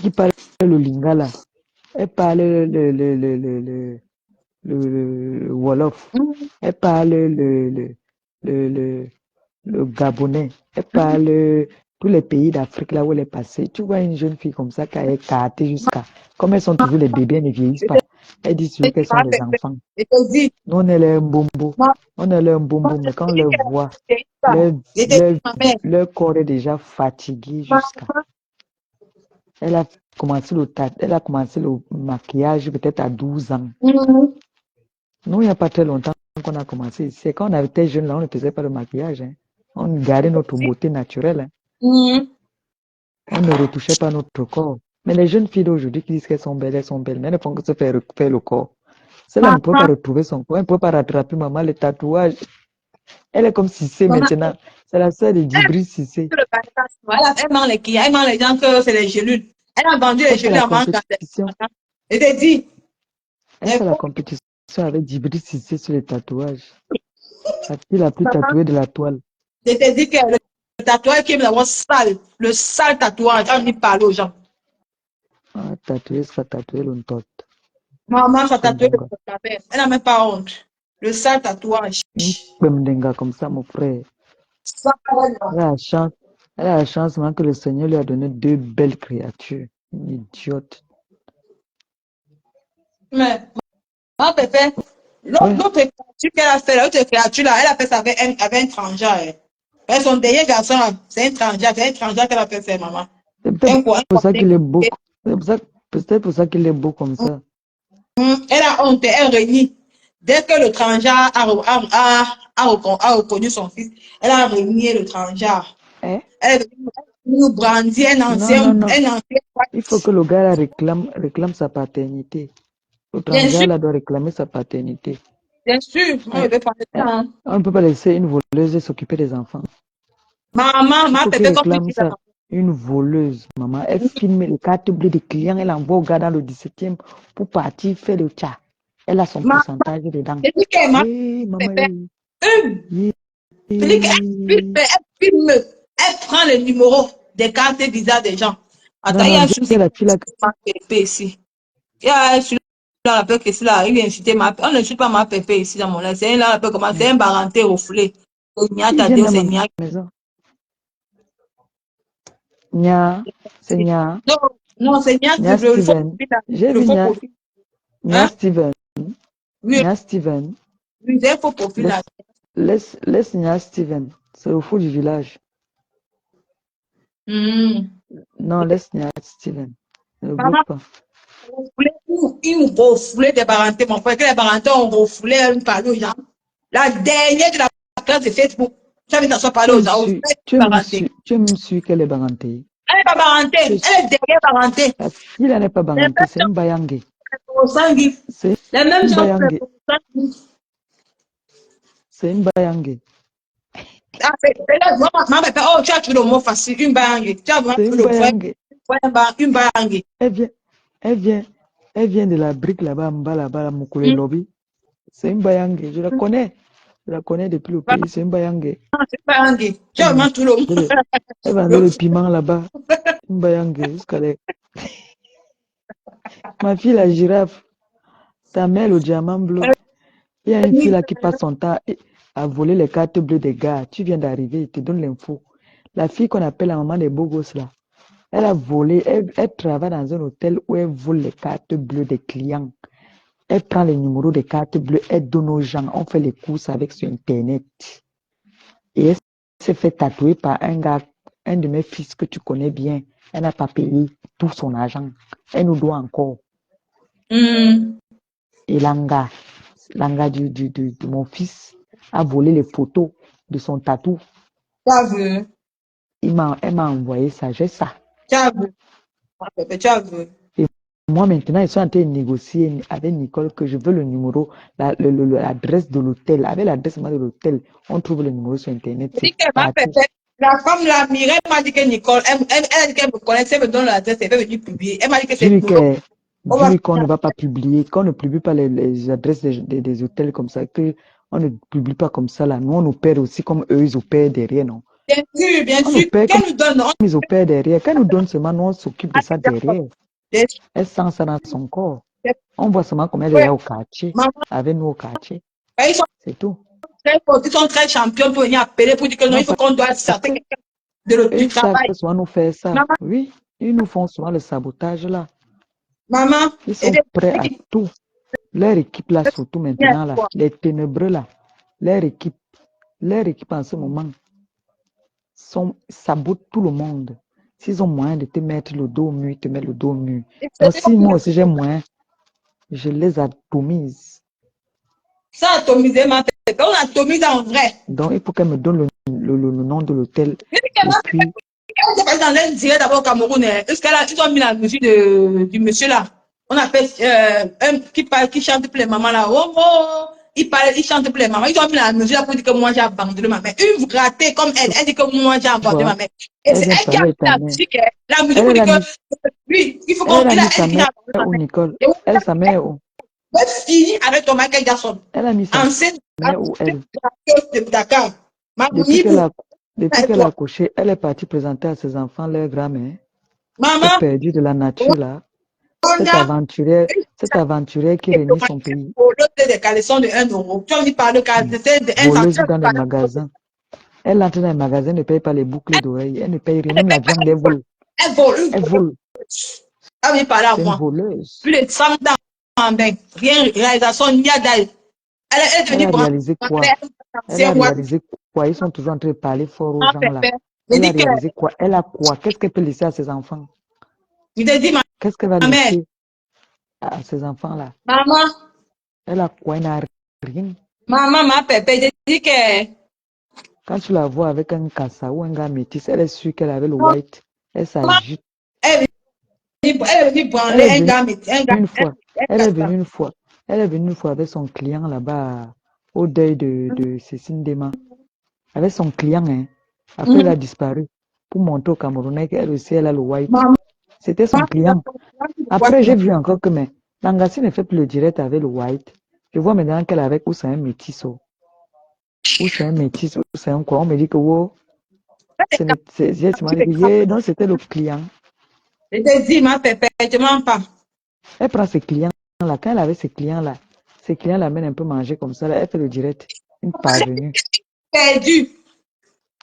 qui parle le lingala. Elle parle le Wolof. Elle parle le Gabonais. Elle parle tous les pays d'Afrique là où elle est passée. Tu vois une jeune fille comme ça qui a écarté jusqu'à. Comme elles sont toujours des bébés, elles ne vieillissent pas. Elles disent toujours qu'elles sont des enfants. Nous, on est leur bombo. On est leur bombo, mais quand on les voit, leur, leur, leur corps est déjà fatigué jusqu'à. Elle a elle a commencé le maquillage peut-être à 12 ans. Nous, il n'y a pas très longtemps qu'on a commencé. C'est quand on était jeunes, là, on ne faisait pas le maquillage. Hein. On gardait notre beauté naturelle. Hein. On ne retouchait pas notre corps. Mais les jeunes filles d'aujourd'hui qui disent qu'elles sont belles, mais elles ne font que se faire le corps. Celle-là ne peut pas retrouver son corps, elle ne peut pas rattraper maman, les tatouages. Elle est comme Cissé maintenant. C'est la sœur de Djibri Cissé. Elle ment les clients, elle ment les gens que c'est les gélules. Elle a vendu les gélules à manque. Et t'ai dit. Elle fait la compétition avec Djibri Cissé sur les tatouages. La fille la plus tatouée de la toile. Je t'ai dit que le tatouage qui est d'avoir sale, le sale tatouage, on y parle aux gens. Ah, tatoué sera tatoué longtemps. Maman, ça tatoué le tatouage. Elle n'a même pas honte. Le sale tatouage. Comme ça, mon frère. Elle a la chance que le Seigneur lui a donné 2 belles créatures. Une idiote. Mais, ma pépé, l'autre créature qu'elle a fait, l'autre créature là, elle a fait ça avec un transgenre. Son dernier garçon, c'est un transgenre qu'elle a fait faire, maman. C'est peut-être pour ça qu'il est beau. Peut-être pour ça qu'il est beau comme ça. Elle a honte, elle renie. Dès que le transgenre a reconnu son fils, elle a renié le transgenre. Elle est venue brandir un ancien. Il faut que le gars réclame sa paternité. Le transgenre là doit réclamer sa paternité. Bien sûr, on ne peut pas ça. On ne peut pas laisser une voleuse s'occuper des enfants. Maman, ma pépé, réclame ça. Une voleuse, maman. Elle filme les cartes bleues des clients, elle envoie au gars dans le 17e pour partir faire le chat. Elle a son pourcentage dedans. Elle prend le numéro des cartes bizarres des gens. Attends, il y a un souci. Ici. Il y a celui-là, il vient insulter ma pépé. On n'insulte pas ma pépé ici dans mon là. C'est là, c'est un baranté refoulé. Nia, c'est Nia. Non, c'est Nia Steven. J'ai vu Nia Steven. Nia Steven. Oui, c'est un faux profil là. Laisse Nia Steven. C'est le fou du village. Non, laisse Nia Steven. Ne bloque pas. Une refoulée des barantés, mon frère. Que les barantés ont refoulé, on parle aux gens. La dernière de la classe de Facebook. Ça veut dire parler aux gens. Tu me suis qu'elle est barantée. Elle n'est pas barantée. Elle est derrière barantée. La fille, elle n'est pas barantée. C'est une bayangé. C'est une bayangé. C'est une bayangé. Ah, oh, tu as trouvé le mot facile. Une bayangé. Tu as une bayangé. Elle vient de la brique là-bas, en bas, là-bas, Moukoulé Lobby. C'est une bayangé. Je la connais. Je la connais depuis le pays. C'est une bayangé. C'est une bayangé. Tu as vraiment tout le monde. Elle vendait le piment là-bas. Une bayangé. Jusqu'à les... Ma fille, la girafe. Ta mère, le diamant bleu. Il y a une fille là qui passe son temps à voler les cartes bleues des gars. Tu viens d'arriver, il te donne l'info. La fille qu'on appelle la maman des beaux gosses là. Elle a volé, elle travaille dans un hôtel où elle vole les cartes bleues des clients. Elle prend les numéros des cartes bleues, elle donne aux gens. On fait les courses avec sur Internet. Et elle s'est fait tatouer par un gars, un de mes fils que tu connais bien. Elle n'a pas payé tout son argent. Elle nous doit encore. Et l'anga de mon fils a volé les photos de son tatou. Tu as vu? Elle m'a envoyé ça, j'ai ça. Tu as vu? Tu as vu? Et moi maintenant, ils sont en train de négocier avec Nicole que je veux le numéro, l'adresse de l'hôtel. Avec l'adresse de l'hôtel, on trouve le numéro sur Internet. La femme, la Mireille m'a dit que Nicole, elle a dit qu'elle me connaît, elle me donne l'adresse, elle veut venir publier. Elle m'a dit que c'est vu qu'on ne va pas publier, qu'on ne publie pas les adresses des hôtels comme ça, qu'on ne publie pas comme ça là, nous on opère aussi comme eux ils opèrent derrière, non. Bien On nous sûr. paie comme Qu'elle nous donne. ils opèrent derrière. Qu'elle nous donne seulement, nous, on s'occupe de ça derrière. Bien Elle sent ça dans son corps. sûr. On voit seulement combien elle est Ouais. là au quartier, Maman, avec nous au quartier. ils sont C'est tout. très forts, ils sont très champions pour venir appeler pour dire que non, Non, il faut qu'on doit parce sortir que quelqu'un du ils savent travail. souvent nous faire ça. Maman, Oui, ils nous font souvent le sabotage là. maman, Ils et sont prêts à tout. Leur équipe là, surtout maintenant là, les ténébreux là, leur équipe en ce moment sabotent tout le monde. S'ils ont moyen de te mettre le dos au mur, ils te mettent le dos au mur. Donc si moi aussi j'ai moyen, je les atomise. Ça atomisé, ma pépé, on atomise en vrai. Donc il faut qu'elle me donne le nom de l'hôtel. Et puis, On est dans l'air direct d'abord au Cameroun. Est-ce qu'ils ont mis la musique du monsieur là? On appelle un qui parle, qui chante pour les mamans là. Oh, oh, il chante pour les mamans. Ils ont mis la musique là pour dire que moi j'ai abandonné ma mère. Une ratée comme elle dit que moi j'ai abandonné ma mère. Et elle c'est vient elle qui a parler mis de ta la mère. musique. La musique Elle, pour elle dire a que mis, lui, il faut qu'on. elle a mis sa Elle dit qu'il a mère abandonné ma où, mère. Nicole? Et on Elle, sa mère où? va finir avec ton Michael Jackson. Elle a mis sa Ancienne mère où, elle? de Dakar. Depuis qu'elle a, depuis Et qu'elle a toi, accouché, elle est partie présenter à ses enfants leur grand-mère. C'est maman, perdu de la nature, là. on a Cette aventurière qui renie son pays. pour l'autre des caleçons de 1 euro. Tu as envie de parler de 1 Voleuse centime. dans les magasins. Elle entre dans les magasins, ne paye pas les boucles d'oreilles. Elle ne paye rien. Même la viande, elle vole. Elle vole. Elle vole. Elle vient parler à C'est une moi. voleuse. Plus de 100 ans en bain. Rien, réalisation, ni à d'ail. Elle est Elle devenue a branchée. réalisé quoi? Elle C'est a moi. réalisé quoi? Ils sont toujours en train de parler fort aux gens là. Je Elle a dis que, réalisé quoi? Elle a quoi? Qu'est-ce qu'elle peut laisser à ses enfants? je te dis, Qu'est-ce qu'elle va ma mère, laisser à ses enfants là? maman, Elle a quoi? Elle n'a rien. maman, ma pépé, je dis que, Quand tu la vois avec un cassa ou un gars métis, elle est sûre qu'elle avait le white. Elle maman, s'agite. elle est venue Elle branler est venue un gars, une fois. un Elle est venue casse-tête. une fois. Elle est venue une fois avec son client là-bas au deuil de Cécile Dema. Avec son client, hein. Après, elle a disparu pour montrer au Camerounais qu'elle aussi, elle a le white. Maman, C'était son client. Après, j'ai vu encore que mais Langassi ne fait plus le direct avec le white. Je vois maintenant qu'elle est avec ou c'est un métis. Ou c'est un métis, ou c'est un quoi. On me dit que wow, non, c'était le client. je te dis, ma pépé, je mens pas. Elle prend ses clients-là. Quand elle avait ses clients l'amènent un peu manger comme ça. Là, elle fait le direct. Une parvenue. Perdu.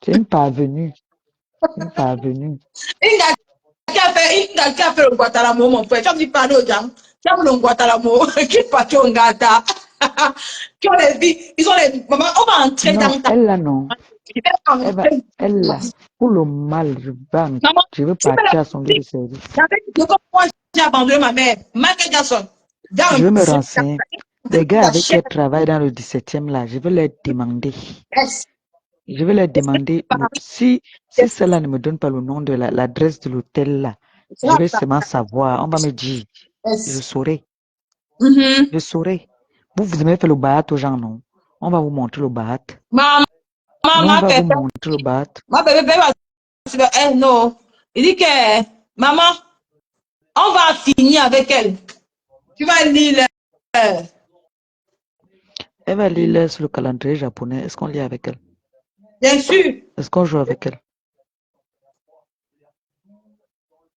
C'est une parvenue. Une parvenue. Une gars qui a fait le Guatalamo, mon frère. Tu as dit parler aux gens. Tu as fait le Guatalamo, qui est parti au Ngata. Qui ont les vies. Ils ont les. Maman, on va entrer Non, dans ta. elle là, non. Je vais entrer. Elle là. Pour le mal, Maman, je veux tu fais la partir à son lieu de service. musique. Moi, j'ai abandonné ma mère. Michael Jackson. Dans Je veux me le renseigner. Les gars avec qui elle travaille dans le 17e là, je veux leur demander. Je vais leur demander si celle-là ne me donne pas le nom de l'adresse de l'hôtel là. Je vais seulement savoir. On va me dire. Je saurai. Je saurai. Vous aimez faire le bahat aux gens, non? On va vous montrer le bahat. Maman, Non, on ma va vous pépé. montrer le bahat. Ma bébé, non. Il dit que, maman, on va finir avec elle. Tu vas lire Elle va lire sur le calendrier japonais. Est-ce qu'on lit avec elle? bien sûr. Est-ce qu'on joue avec elle?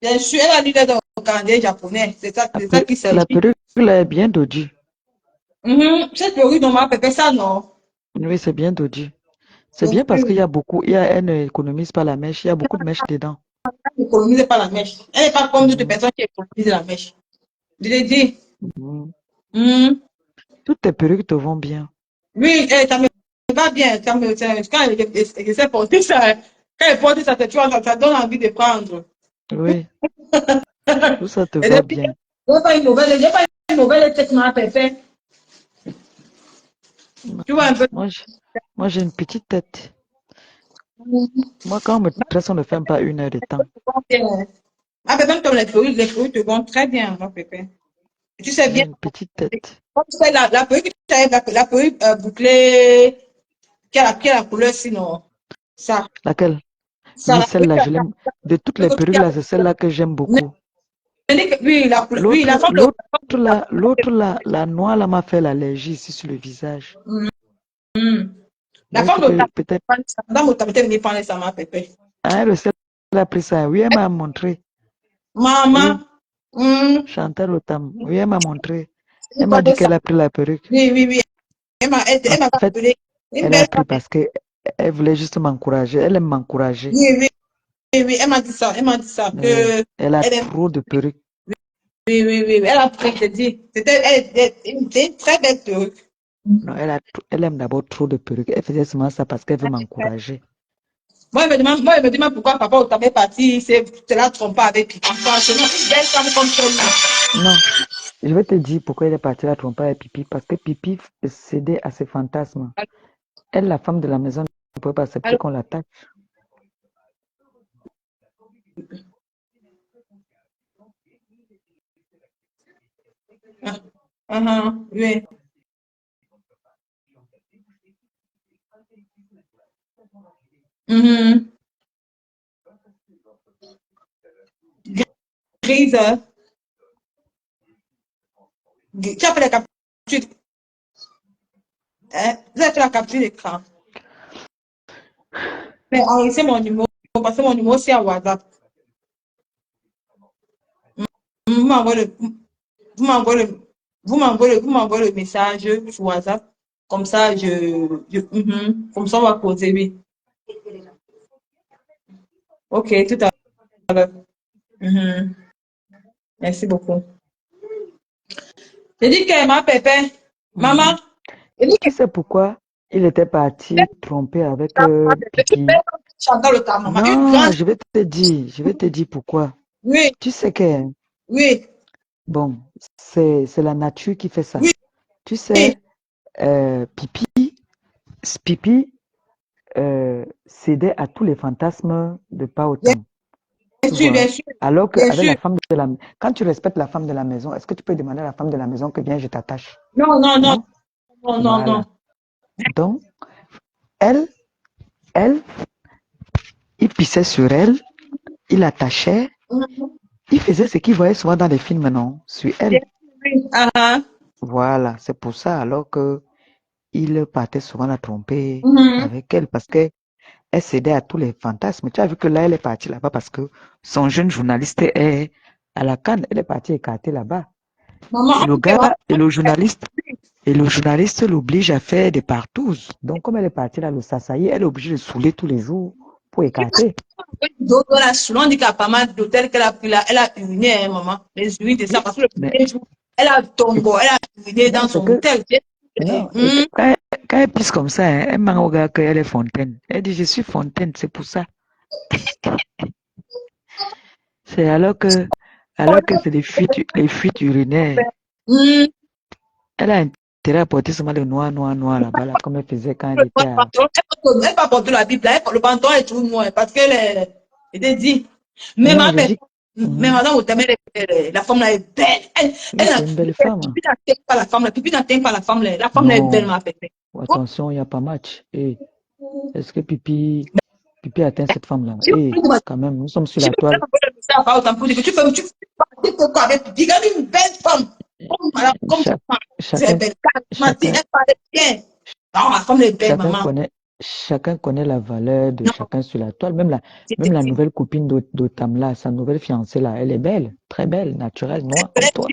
Bien sûr, elle a lu dans le calendrier japonais. C'est ça qui La s'agit. perruque là est bien dodue. Cette perruque dont ma pépé, ça, non. Oui, c'est bien dodue. C'est Bien bien parce sûr. qu'il y a beaucoup. Elle n'économise pas la mèche. Il y a beaucoup de mèches dedans. Elle n'économise pas la mèche. Elle n'est pas comme d'autres Mhm. personnes qui économisent la mèche. Je l'ai dit. Mhm. Mhm. Toutes tes perruques te vont bien. Oui, ça me va bien. Quand je sais porter ça, quand elle porte ça, tu vois, ça donne envie de prendre. Oui, tout ça te Et va depuis, bien. j'ai pas une mauvaise tête, ma pépé. Tu vois un peu. Moi, j'ai une petite tête. Moi, quand on me dresse, on ne fait pas 1 heure de temps. Ah, ben, même comme les fruits te vont très bien, ma pépé. Et tu sais J'ai bien, une petite tête. comme tu sais, la perruque que tu as, la perruque bouclée, qui a la couleur sinon. Ça, Laquelle? ça, Oui, la celle-là, perruque, je l'aime. De toutes les perruques, là, c'est celle-là que j'aime beaucoup. oui, la couleur, oui, la forme de. L'autre, là, la noire, là, m'a fait l'allergie ici sur le visage. Mm. La Ouais, femme de peut-être. Madame Otamete venait prendre ça, ma pépé. Ah, elle aussi, elle a pris ça. Oui, elle m'a montré. Maman. Oui, Chantal Otam. Oui, elle m'a montré. Elle m'a dit Prenez ça. qu'elle a pris la perruque. Oui, oui, oui. Elle m'a En fait, appelé. Une elle a belle pris femme. parce que elle voulait juste m'encourager. Elle aime m'encourager. Oui, oui, oui, oui. Elle m'a dit ça. Elle m'a dit ça. Mais Que elle a elle aime. trop de perruques. Oui, oui, oui. Elle a pris, je te dis. C'était une très belle perruque. Non, elle aime d'abord trop de perruques. Elle faisait seulement ça parce qu'elle veut m'encourager. Moi, elle me demande pourquoi papa est parti, c'est la trompe avec Pipi. Franchement, une belle femme comme celle-là. Non, je vais te dire pourquoi elle est partie la tromper avec Pipi. Parce que Pipi cédait à ses fantasmes. Elle, la femme de la maison, ne pouvait pas accepter Alors, qu'on l'attaque. oui. Grise. Tu as fait la capture. Vous avez fait la capture d'écran. Mais enregistrez mon numéro, parce que mon numéro c'est à WhatsApp. Vous m'envoyez le, vous m'envoyez le, vous m'envoyez le message sur WhatsApp. Comme ça, comme ça, on va causer, oui. Ok, tout à l'heure. Merci beaucoup. J'ai dit que ma pépé, maman, j'ai dit que Tu sais pourquoi il était parti tromper avec tu Pipi? peux chanter le temps, maman. Une Non, grande. je vais te dire pourquoi. Oui, Tu sais que, oui, bon, c'est la nature qui fait ça. oui, Tu sais, Pipi cédait à tous les fantasmes de Paotam. bien Tu sûr, vois? bien sûr, Alors bien qu'avec sûr. la femme de la quand tu respectes la femme de la maison, est-ce que tu peux demander à la femme de la maison que viens, je t'attache? Non, non, non, Non? non, non, non. Voilà. Donc, elle, elle, il pissait sur elle, il l'attachait, il faisait ce qu'il voyait souvent dans les films, non? Sur Bien elle. sûr, oui. Voilà. C'est pour ça alors que il partait souvent la tromper Mhm. avec elle parce que elle cédait à tous les fantasmes. Tu as vu que là, elle est partie là-bas parce que son jeune journaliste est à la Cannes. Elle est partie écarter là-bas. Maman, Et le on fait gars, et le journaliste l'oblige à faire des partouzes. Donc, comme elle est partie là, le Sasaï, elle est obligée de saouler tous les jours pour écarter. on dit qu'il y a pas mal d'hôtels qu'elle a pris là. Elle a uriné, hein, maman. Les urines de ça. Oui, Parce que le mais premier jour, elle a tombé, elle a uriné non, dans c'est son que, hôtel. non, et Hum. quand elle pisse comme ça, hein, elle m'a regardé qu'elle est fontaine. Elle dit, je suis fontaine, c'est pour ça. C'est alors que c'est les fuites urinaires. Hum. Elle a intérêt à porter seulement le noir, noir, noir là-bas, là, comme elle faisait quand elle était à... Elle ne pas porter la Bible, là. Le pantalon est tout noir parce qu'elle était dit. Mais Non, ma je dis, mais madame Otamel, la femme là est belle. oui, c'est une belle femme. Pipi n'atteint pas la femme là. Pipi n'atteint pas la femme là. La femme là est belle, Non, ma pépé. attention, il n'y a pas match. Et est-ce que Pipi atteint cette femme-là? Je Et quand même, nous sommes sur vais la toile. ça pas autant pour dire que tu fais quoi avec Pipi. Regarde une belle femme. Comme Cha- tu es chacun, belle. Charismatique, chacun, elle parle bien. Non, ma femme est belle, chacun maman. connaît, chacun connaît la valeur de Non, chacun sur la toile. Même c'était la nouvelle copine d'Otam là, sa nouvelle fiancée là, elle est belle, très belle, naturelle, noire comme toi.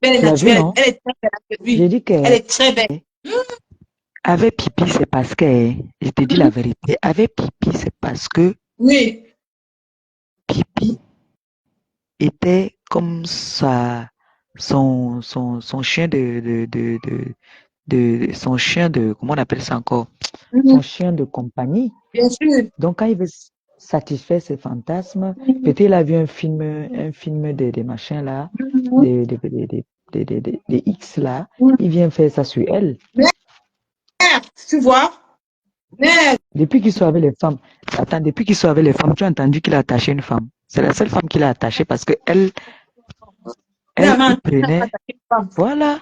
belle et Tu l'as vu, naturelle. non? Elle est très belle. J'ai Oui, dit elle que est très belle. avec Pipi, c'est parce que, je te dis la vérité, avec Pipi, c'est parce que Oui. Pipi était comme son chien son chien de, comment on appelle ça encore? Son chien de compagnie. Bien sûr. Donc, quand il veut satisfaire ses fantasmes, peut-être il a vu un film des machins là, des X là, il vient faire ça sur elle. Merde, tu vois? Merde. Depuis qu'il soit avec les femmes, attends, depuis qu'il soit avec les femmes, tu as entendu qu'il a attaché une femme. C'est la seule femme qu'il a attachée parce que il prenait, voilà.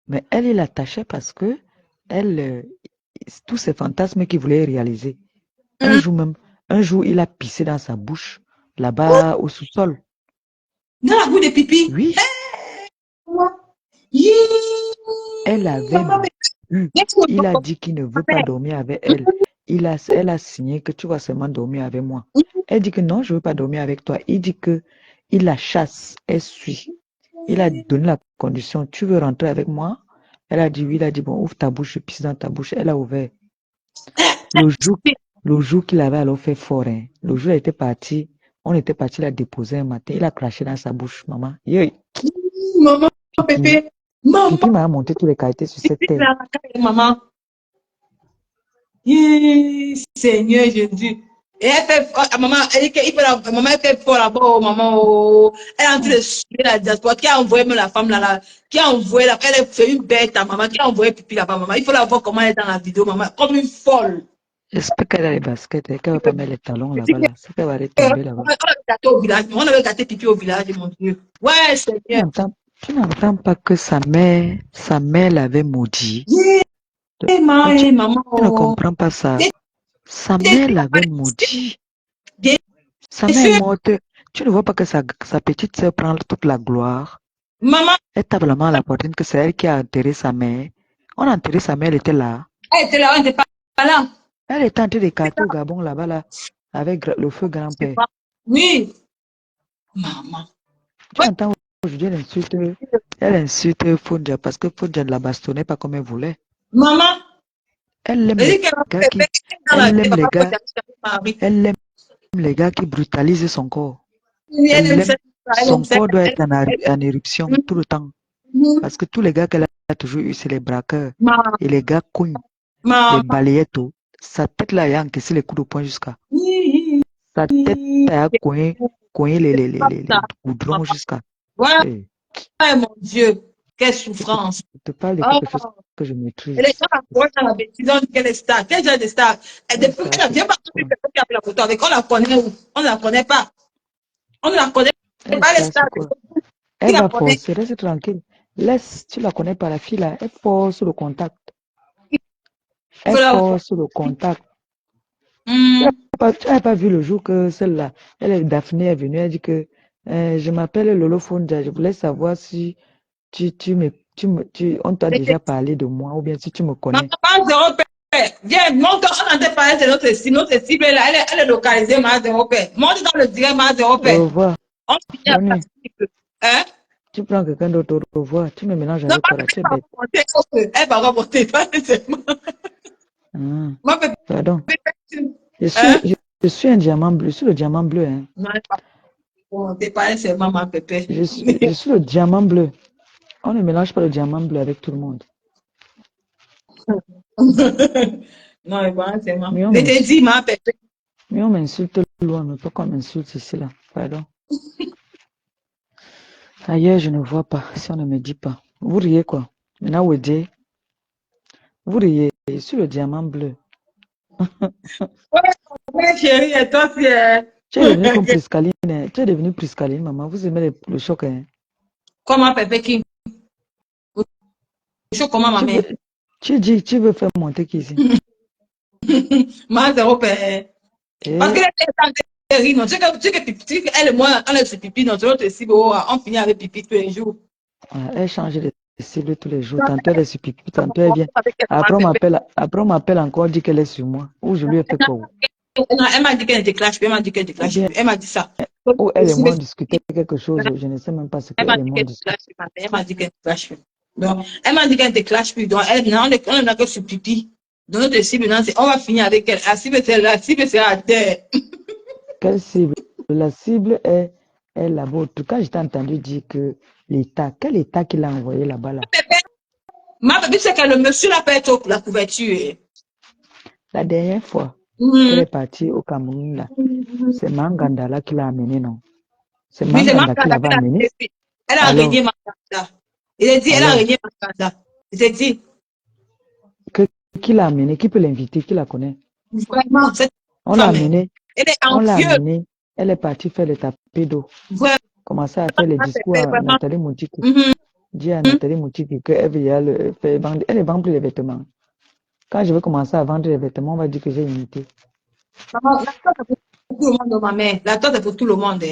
Mais elle, il l'attachait parce que elle, tous ces fantasmes qu'il voulait réaliser. Un jour, il a pissé dans sa bouche, là-bas au sous-sol. Dans la boue de pipi. Oui, elle avait eu. Il a dit qu'il ne veut pas dormir avec elle. Elle a signé que tu vas seulement dormir avec moi. Elle dit que non, je ne veux pas dormir avec toi. Il dit que il la chasse, elle suit. Il a donné la condition, tu veux rentrer avec moi? Elle a dit oui, il a dit bon, ouvre ta bouche, je pisse dans ta bouche. Elle a ouvert. Le jour qu'il avait alors fait fort, hein, le jour où elle était parti, on était parti la déposer un matin, il a craché dans sa bouche, maman. Maman, Pépé. Maman. Pipi m'a monté tous les qualités sur cette terre. Maman. Seigneur Jésus. Et elle fait, maman, elle dit qu'il peut maman, elle fait fort là-bas, maman, oh. Elle est en train de suivre la diaspora, qui a envoyé même la femme là, qui a envoyé là, elle fait une bête à maman, qui a envoyé pipi là-bas, maman. Il faut la voir comment elle est dans la vidéo, maman, comme une folle. J'espère qu'elle a les baskets et qu'elle ne va pas mettre les talons là-bas, là. C'est qu'elle va aller tomber là-bas. On avait gâté pipi au village, mon Dieu. Ouais, Seigneur. Tu n'entends pas que sa mère l'avait maudit. Maman. Tu ne comprends pas ça. Sa mère l'avait maudit. Sa mère est morte. Tu ne vois pas que sa petite sœur prend toute la gloire. Maman. Elle tape la main à la poitrine que c'est elle qui a enterré sa mère. On a enterré sa mère, elle était là. Elle était là, elle n'était pas là. Elle était en train d'écarter au Gabon là-bas, là, avec le feu grand-père. Oui. Maman. Tu entends aujourd'hui, elle insulte Fondia parce que Fondia ne la bastonnait pas comme elle voulait. Maman. Elle aime les gars qui brutalisent son corps. Son corps doit être en éruption tout le temps. Parce que tous les gars qu'elle a toujours eu, c'est les braqueurs. Et les gars cognes, les balayettes. Sa tête là, elle a encaissé les coups de poing jusqu'à. Sa tête, elle a cogné les goudrons jusqu'à. Ouais. Oh mon Dieu, quelle souffrance. Je te parle de quelque chose que je maîtrise. Et les gens approchent dans la bêtise, on dit qu'elle est star. Quel genre de star? Et depuis qu'elle vient partout, personne qui a pris la photo avec, on la connaît où? On ne la connaît pas. On ne la connaît pas, les stars. Elle va forcer, reste tranquille. Laisse, tu la connais pas, la fille là, elle force le contact. Elle force le contact. Tu n'as pas vu le jour que celle-là, Daphné est venue, elle dit que je m'appelle Lolo Fondia, je voulais savoir si on t'a déjà parlé de moi ou bien si tu me connais. Maman, viens, monte, on entend parler de notre cible là, elle est localisée, ma zéro père. Monte dans le direct, ma zéro père. Au revoir. On finit à passer. Hein? Tu prends quelqu'un d'autre, au revoir, tu me mélanges avec quoi là, tu es bête. Elle va remonter, pas nécessairement. Pardon. Je suis un diamant bleu, je suis le diamant bleu. Hein. Non, t'es pas seulement ma pépé. Je suis le diamant bleu. On ne mélange pas le diamant bleu avec tout le monde. Non, c'est moi. Je t'ai dit, ma pépé. Mais on m'insulte loin, mais pas qu'on m'insulte ici, là. Pardon. Ailleurs, je ne vois pas, si on ne me dit pas. Vous riez quoi? Maintenant, vous dites. Vous riez, je suis le diamant bleu. Ouais, chérie, et toi, tu es... Tu es devenue comme Priscaline. Tu es devenue Priscaline, maman. Vous aimez le choc, hein? Comment, pépé, qui? Le choc, comment, ma mère? Tu dis, tu veux faire monter qui ici? Ma zéro père. Parce qu'elle est en train de rire, non? Tu sais qu'elle et moi, on est sur pipi, non? On finit avec pipi tous les jours. Elle change de cible tous les jours. Tantôt elle est sur pipi, tantôt elle vient. Après on m'appelle encore, dit qu'elle est sur moi. Ou je lui ai fait quoi? Non, elle m'a dit qu'elle ne déclache plus, elle m'a dit qu'elle déclache plus. Elle m'a dit ça. Ou elle et moi on discutait quelque chose, je ne sais même pas ce qu'elle et moi on discutait. Elle m'a dit qu'elle ne déclache plus. Donc, elle m'a dit qu'elle ne déclache plus. Donc, on n'a que sur pipi. Donc, notre cible, on va finir avec elle. La cible, c'est à terre. Quelle cible? La cible est la vôtre. Quand je t'ai entendu dire que l'État, quel État qu'il a envoyé là-bas là? Ma bébé, c'est que le monsieur n'a pas été pour la couverture. La dernière fois qu'elle est partie au Cameroun, là, c'est Manganda qui l'a amené, non? C'est Manganda qui l'avait amené. Elle a régné Manganda. Il a dit, elle a régné Manganda. Il a dit. Qui l'a amené? Qui peut l'inviter? Qui la connaît? Vraiment, on l'a amené. Elle est on l'a amenée. Elle est partie faire le tapis d'eau. Commencer à faire les discours à Nathalie Moutiki. Dis à Nathalie Moutiki qu'elle veut faire vendre. Elle ne vend plus les vêtements. Quand je vais commencer à vendre les vêtements, on va dire que j'ai imité. La torte, c'est pour tout le monde, ma mère. La torte, c'est pour tout le monde.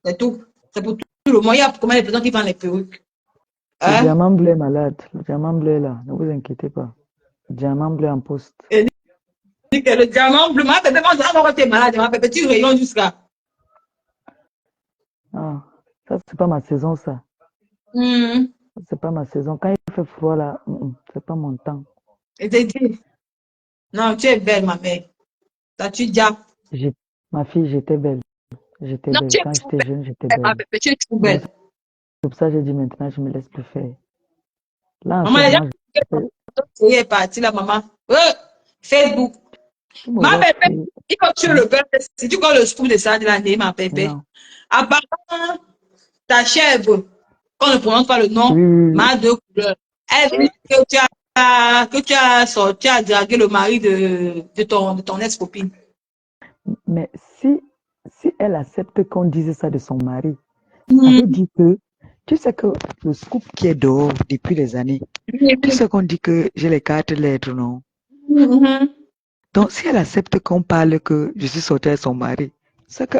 C'est tout. C'est pour tout le monde. Il y a combien de personnes qui vendent les perruques? Le diamant bleu est malade. Le diamant bleu est là. Ne vous inquiétez pas. Diamant bleu en poste. Et dit que le diamant bleu, ma bébé, quand tu es malade, ma bébé, tu rayonnes jusqu'à. Ah, ça, c'est pas ma saison, ça. C'est pas ma saison. Quand il fait froid, là, c'est pas mon temps. Et t'es dit, non, tu es belle, ma mère. Ça, tu dis, Ma fille, j'étais belle. J'étais non, tu belle. es Quand trop j'étais belle, jeune, j'étais ma belle. bébé, tu es trop Donc, belle. c'est pour ça que j'ai dit maintenant, je me laisse plus faire. Là, en ce Maman, les moment, gens, est parti là, maman. Facebook. tu me Ma vois bébé, plus. il faut tuer le père. Si tu connais le scoop de ça de l'année, ma bébé. Non. Apparemment, ta chèvre, qu'on ne prononce pas le nom, Oui, oui, oui. m'a deux couleurs. Elle dit que tu as sorti, tu as dragué le mari de ton ex-copine. Mais si elle accepte qu'on dise ça de son mari, ça veut dire que, tu sais que le scoop qui est dehors depuis des années, tu sais qu'on dit que j'ai les 4 lettres, non? Donc, si elle accepte qu'on parle que je suis sortie avec son mari, c'est que,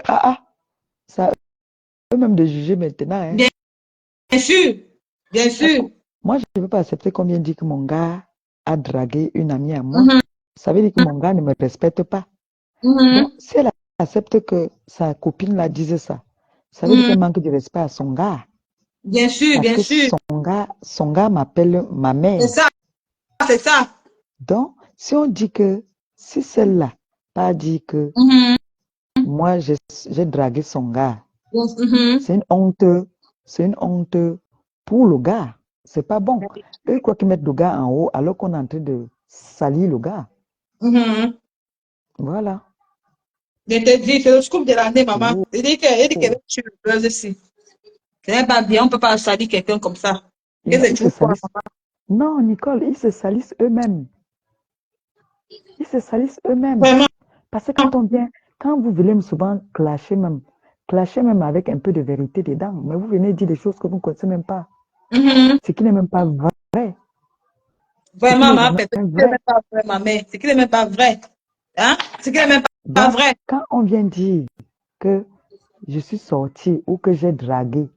ça eux-mêmes de juger maintenant, hein. Bien sûr, bien sûr. Moi, je ne peux pas accepter qu'on vienne dire que mon gars a dragué une amie à moi. Ça veut dire que mon gars ne me respecte pas. Donc, si elle accepte que sa copine la dise ça, ça veut dire qu'elle manque de respect à son gars. Bien sûr, Parce bien que sûr. son gars m'appelle ma mère. C'est ça, c'est ça. Donc, si on dit que, si celle-là pas dit que moi, j'ai dragué son gars, c'est une honte pour le gars. C'est pas bon. Eux, quoi qu'ils mettent le gars en haut alors qu'on est en train de salir le gars. Voilà. Je te dis, c'est le scoop de l'année, maman. Il dit qu'elle veut tuer le buzz ici. Ce n'est pas bien, on ne peut pas salir quelqu'un comme ça. Non, ils se salissent. Non, Nicole, ils se salissent eux-mêmes. Ils se salissent eux-mêmes. Vraiment. Parce que quand vous venez souvent clasher même avec un peu de vérité dedans, mais vous venez dire des choses que vous ne connaissez même pas. Ce qui n'est même pas vrai. Vraiment, ma pépé, ce qui n'est même pas vrai, ma mère. Ce qui n'est même pas vrai. Hein? Ce qui n'est même pas vrai. Quand on vient dire que je suis sortie ou que j'ai dragué,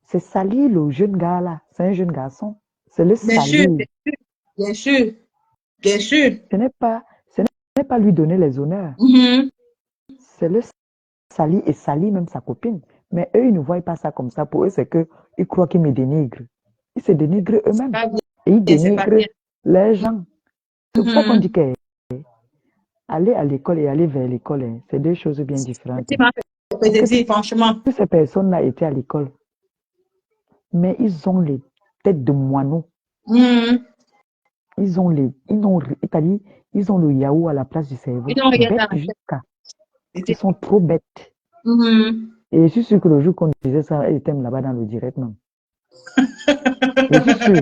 c'est salir le jeune gars là. C'est un jeune garçon. C'est le salir. Bien sûr. Bien sûr. Ce n'est pas lui donner les honneurs. C'est le salir et salir même sa copine. Mais eux, ils ne voient pas ça comme ça. Pour eux, c'est qu'ils croient qu'ils me dénigrent. Ils se dénigrent eux-mêmes. Et ils dénigrent les gens. C'est pour ça qu'on dit que aller à l'école et aller vers l'école, c'est deux choses bien différentes. Franchement. Toutes ces personnes-là étaient à l'école. Mais ils ont les têtes de moineaux. Ils ont le yaourt à la place du cerveau. Ils sont trop bêtes. Et je suis sûr que le jour qu'on disait ça, elle était là-bas dans le direct même. Je suis sûr.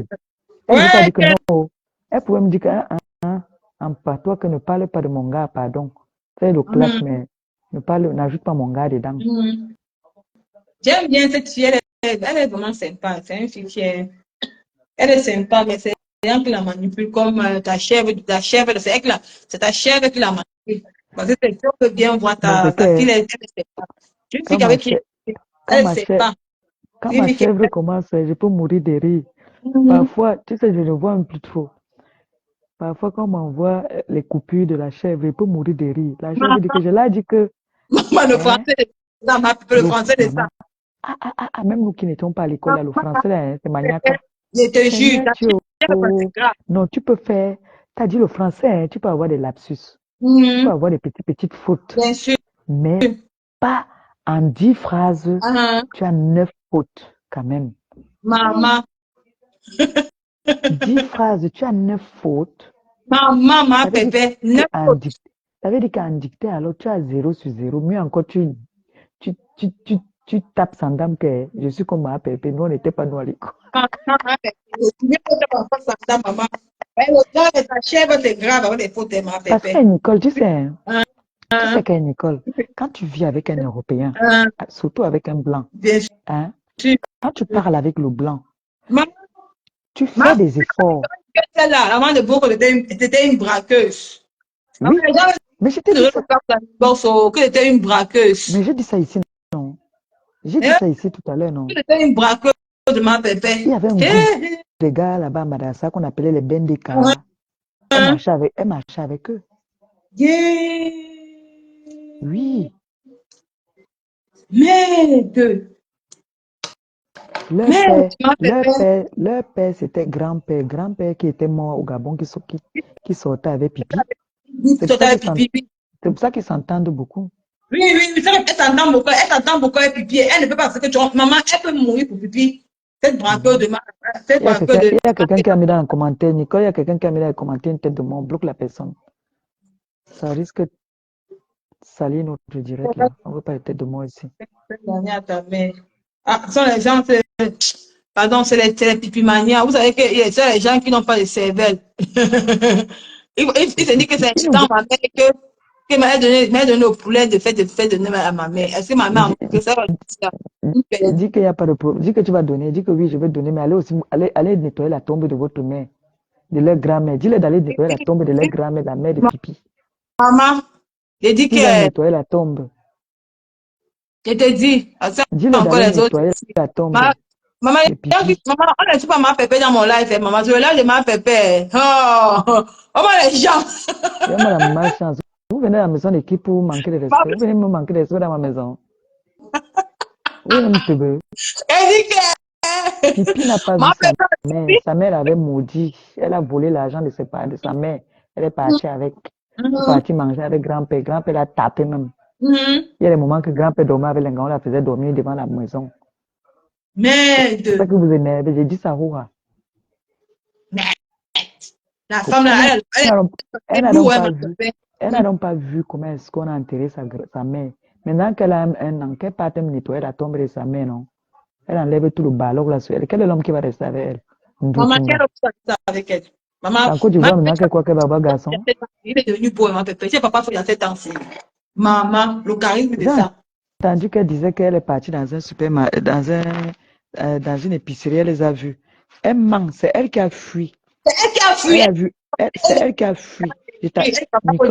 Elle ne pas dire que non. Elle pouvait me dire qu'en patois que ne parle pas de mon gars, pardon. Fais le clash, mais n'ajoute pas mon gars dedans. J'aime bien cette fille, elle est vraiment sympa. C'est une fille qui est... Elle est sympa, mais c'est rien qui la manipule comme ta chèvre, c'est ta chèvre qui la manipule. Parce que c'est sûr que bien voir ta fille, elle est sympa. Je suis qu'avec qui elle est sympa. Quand ma chèvre commence, je peux mourir de rire. Parfois, tu sais, je le vois un peu trop. Parfois, quand on m'envoie les coupures de la chèvre, je peux mourir de rire. La chèvre dit que je l'ai dit que... Maman, le français, le français de ça. Même nous qui n'étions pas à l'école, le français, là, c'est maniaque. Je te jure. Non, tu peux faire... Tu as dit le français, tu peux avoir des lapsus. Tu peux avoir des petites fautes. Bien sûr. Mais pas en 10 phrases, tu as 9 fautes quand même. Maman. 10 phrases, tu as 9 fautes. Maman, ma pépé, 9 fautes. Ça veut dire qu'en dictée, alors tu as 0 sur 0. Mieux encore, tu tapes sans dame que je suis comme ma pépé. Nous, on n'était pas nous à l'école. Maman. Ta chèvre, c'est grave avec les fautes de ma pépé. Parce que Nicole, tu sais, qu'à Nicole, quand tu vis avec un Européen, surtout avec un blanc, quand tu parles avec le blanc, tu fais des efforts. Celle-là, la maman de Boko, c'était une braqueuse. Oui, mais je t'ai dit ça. Que c'était une braqueuse. Mais j'ai dit ça ici, non? J'ai dit ça ici tout à l'heure, non? C'était une braqueuse de ma pépé. Il y avait un groupe de gars là-bas à Madagascar qu'on appelait les Bendeka. Elle marchait avec eux. Yeah. Oui. Merde. Leur père, c'était grand-père. Grand-père qui était mort au Gabon, qui sortait avec Pipi. C'est pour ça qu'ils s'entendent beaucoup. Oui, elle s'entend beaucoup. Elle s'entend beaucoup avec Pipi. Elle ne peut pas faire que tu vois. Maman, elle peut mourir pour Pipi. Cette braqueur de Il y a quelqu'un qui a mis dans le commentaire, Nicole, il y a quelqu'un qui a mis dans le commentaire une tête de mort, bloque la personne. Ça risque de salir notre direct là. On ne veut pas être tête de mort ici. Ah, ce sont les gens, pardon, c'est les pipimanias. Vous savez que c'est les gens qui n'ont pas de cervelle. Il se dit que c'est dans ma mère que m'a donné au poulet de fait donner à ma mère. Est-ce que ma mère que ça va dis qu'il n'y a pas de problème. Dis que tu vas donner. Dis que oui, je vais donner, mais allez nettoyer la tombe de votre mère, de leur grand-mère. Dis-leur d'aller nettoyer la tombe de leur grand-mère, la mère de Pipi. Maman, j'ai dit que. Dis-leur nettoyer la tombe. Je te dis, dis-leur d'aller nettoyer la tombe. Maman, de Pipi. maman, on ne suit pas ma pépé dans mon live, maman. Je lâche ma pépé. Oh, les gens. Il y a la malchance. Vous venez à la maison d'équipe pour manquer de respect. Vous venez me manquer de respect dans ma maison. Vous venez me teubeux. Pipi n'a pas vu sa mère. Sa mère avait maudit. Elle a volé l'argent de sa mère. Elle est partie avec. Elle est partie manger avec grand-père. Grand-père l'a tapé même. Il y a des moments que grand-père dormait avec les gars, on la faisait dormir devant la maison. Merde. C'est ça que vous énervez. J'ai dit ça, Roura. La femme là, elle n'a donc pas vu comment est-ce qu'on a enterré sa mère. Maintenant qu'elle a un an, qu'elle part me nettoyer la tombe de sa mère, non? Elle enlève tout le ballon là sur elle. Quel est l'homme qui va rester avec elle? Maman, quel homme va rester avec elle? Maman, en Côte d'Ivoire, maintenant qu'elle croit qu'elle va avoir garçon. Il est devenu beau, ma pépé. C'est papa, il y a 7 ans. Maman, le charisme de ça. J'ai entendu qu'elle disait qu'elle est partie dans un supermarché, dans une épicerie, elle les a vus. Elle ment, c'est elle qui a fui. C'est elle qui a fui. C'est elle qui a fui. Nicole,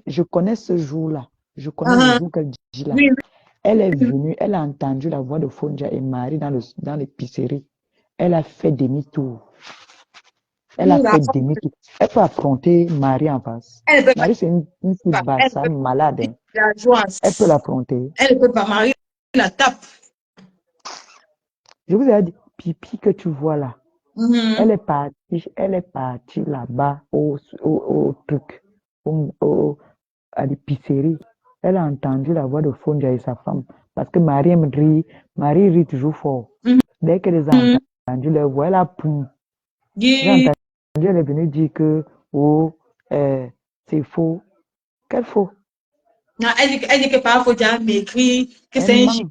je connais ce jour-là. Je connais le jour qu'elle dit là. Elle est venue, elle a entendu la voix de Fonja et Marie dans l'épicerie. Elle a fait demi-tour. Elle a fait demi-tour. Elle peut affronter Marie en face. Marie, c'est une fille basse, malade. Elle peut l'affronter. Elle ne peut pas. Marie la tape. Je vous ai dit, Pipi que tu vois là. Elle est partie là-bas au truc, à l'épicerie. Elle a entendu la voix de Fonja et sa femme. Parce que Marie rit toujours fort. Dès qu'elle a entendu leur voix, elle a poum. Elle est venue dire que c'est faux. Quel faux? Non, elle dit que parfois Fonja m'écrit que c'est un gigolo.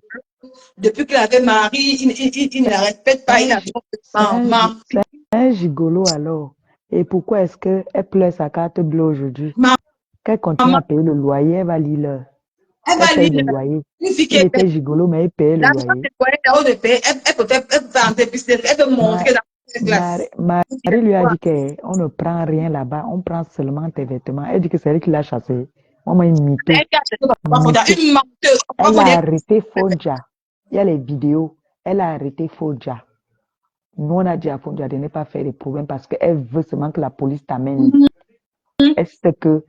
Depuis qu'elle avait Marie, il ne la respecte pas. C'est un gigolo alors. Et pourquoi est-ce qu'elle pleure sa carte bleue aujourd'hui? Qu'elle continue à payer le loyer, elle va lire. Elle paye le loyer. Il était gigolo, mais elle paye le loyer. Marie lui a dit qu'on ne prend rien là-bas, on prend seulement tes vêtements. Elle dit que c'est elle qui l'a chassé. Maman est mytho. Elle a arrêté Fonja. Il y a les vidéos. Elle a arrêté Fonja. Nous, on a dit à Fonja de ne pas faire des problèmes parce qu'elle veut seulement que la police t'amène. Elle sait que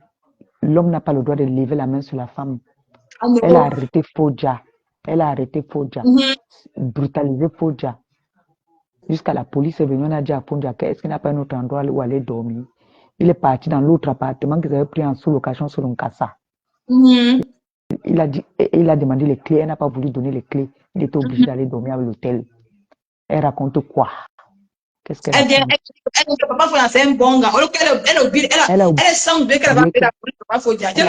l'homme n'a pas le droit de lever la main sur la femme. Elle a arrêté Fonja. Brutalisé Fonja. Jusqu'à la police est venue, on a dit à Fonja qu'est-ce qu'il n'a pas un autre endroit où aller dormir. Il est parti dans l'autre appartement qu'ils avaient pris en sous-location sur Nkassa. Il a demandé les clés, elle n'a pas voulu donner les clés. Il était obligé d'aller dormir à l'hôtel. Elle raconte quoi? Qu'est-ce qu'elle raconte? C'est un bon gars. Elle semble qu'elle va appeler la police. Elle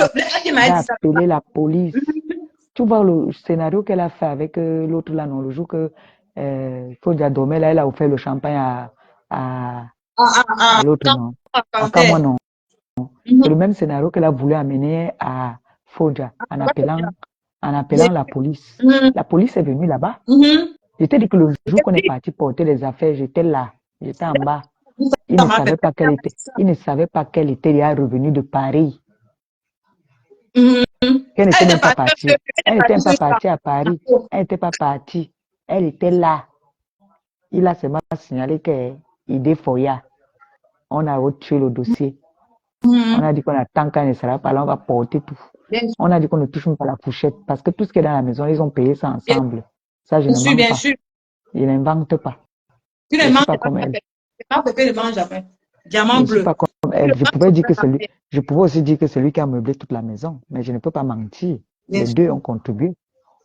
a appelé la police. Tu vois le scénario qu'elle a fait avec l'autre là, non? Le jour que Fonja dormait là, elle a offert le champagne à l'autre, non? À Kamwa, non? C'est le même scénario qu'elle a voulu amener à Fonja en appelant la police. La police est venue là-bas. Je t'ai dit que le jour qu'on est parti porter les affaires, j'étais là. J'étais en bas. Il ne savait pas qu'elle était déjà revenue de Paris. Elle n'était même pas partie. Elle n'était même pas partie à Paris. Elle n'était pas partie. Elle était là. Il a seulement signalé qu'il défoya. On a retiré le dossier. On a dit qu'on attend quand elle ne sera pas là, on va porter tout. Bien sûr, On a dit qu'on ne touche même pas la fourchette parce que tout ce qui est dans la maison, ils ont payé ça bien ensemble. Ça, je bien ne sûr, mens bien pas. sûr. Je n'invente pas. Tu Je ne ne suis manges pas pas comme elle. ma pépé ne mange jamais. Je Diamant ne suis bleu. pas comme Tu le elle. manges, Je pouvais aussi dire que celui qui a meublé toute la maison, mais je ne peux pas mentir. bien Les deux sûr, ont contribué.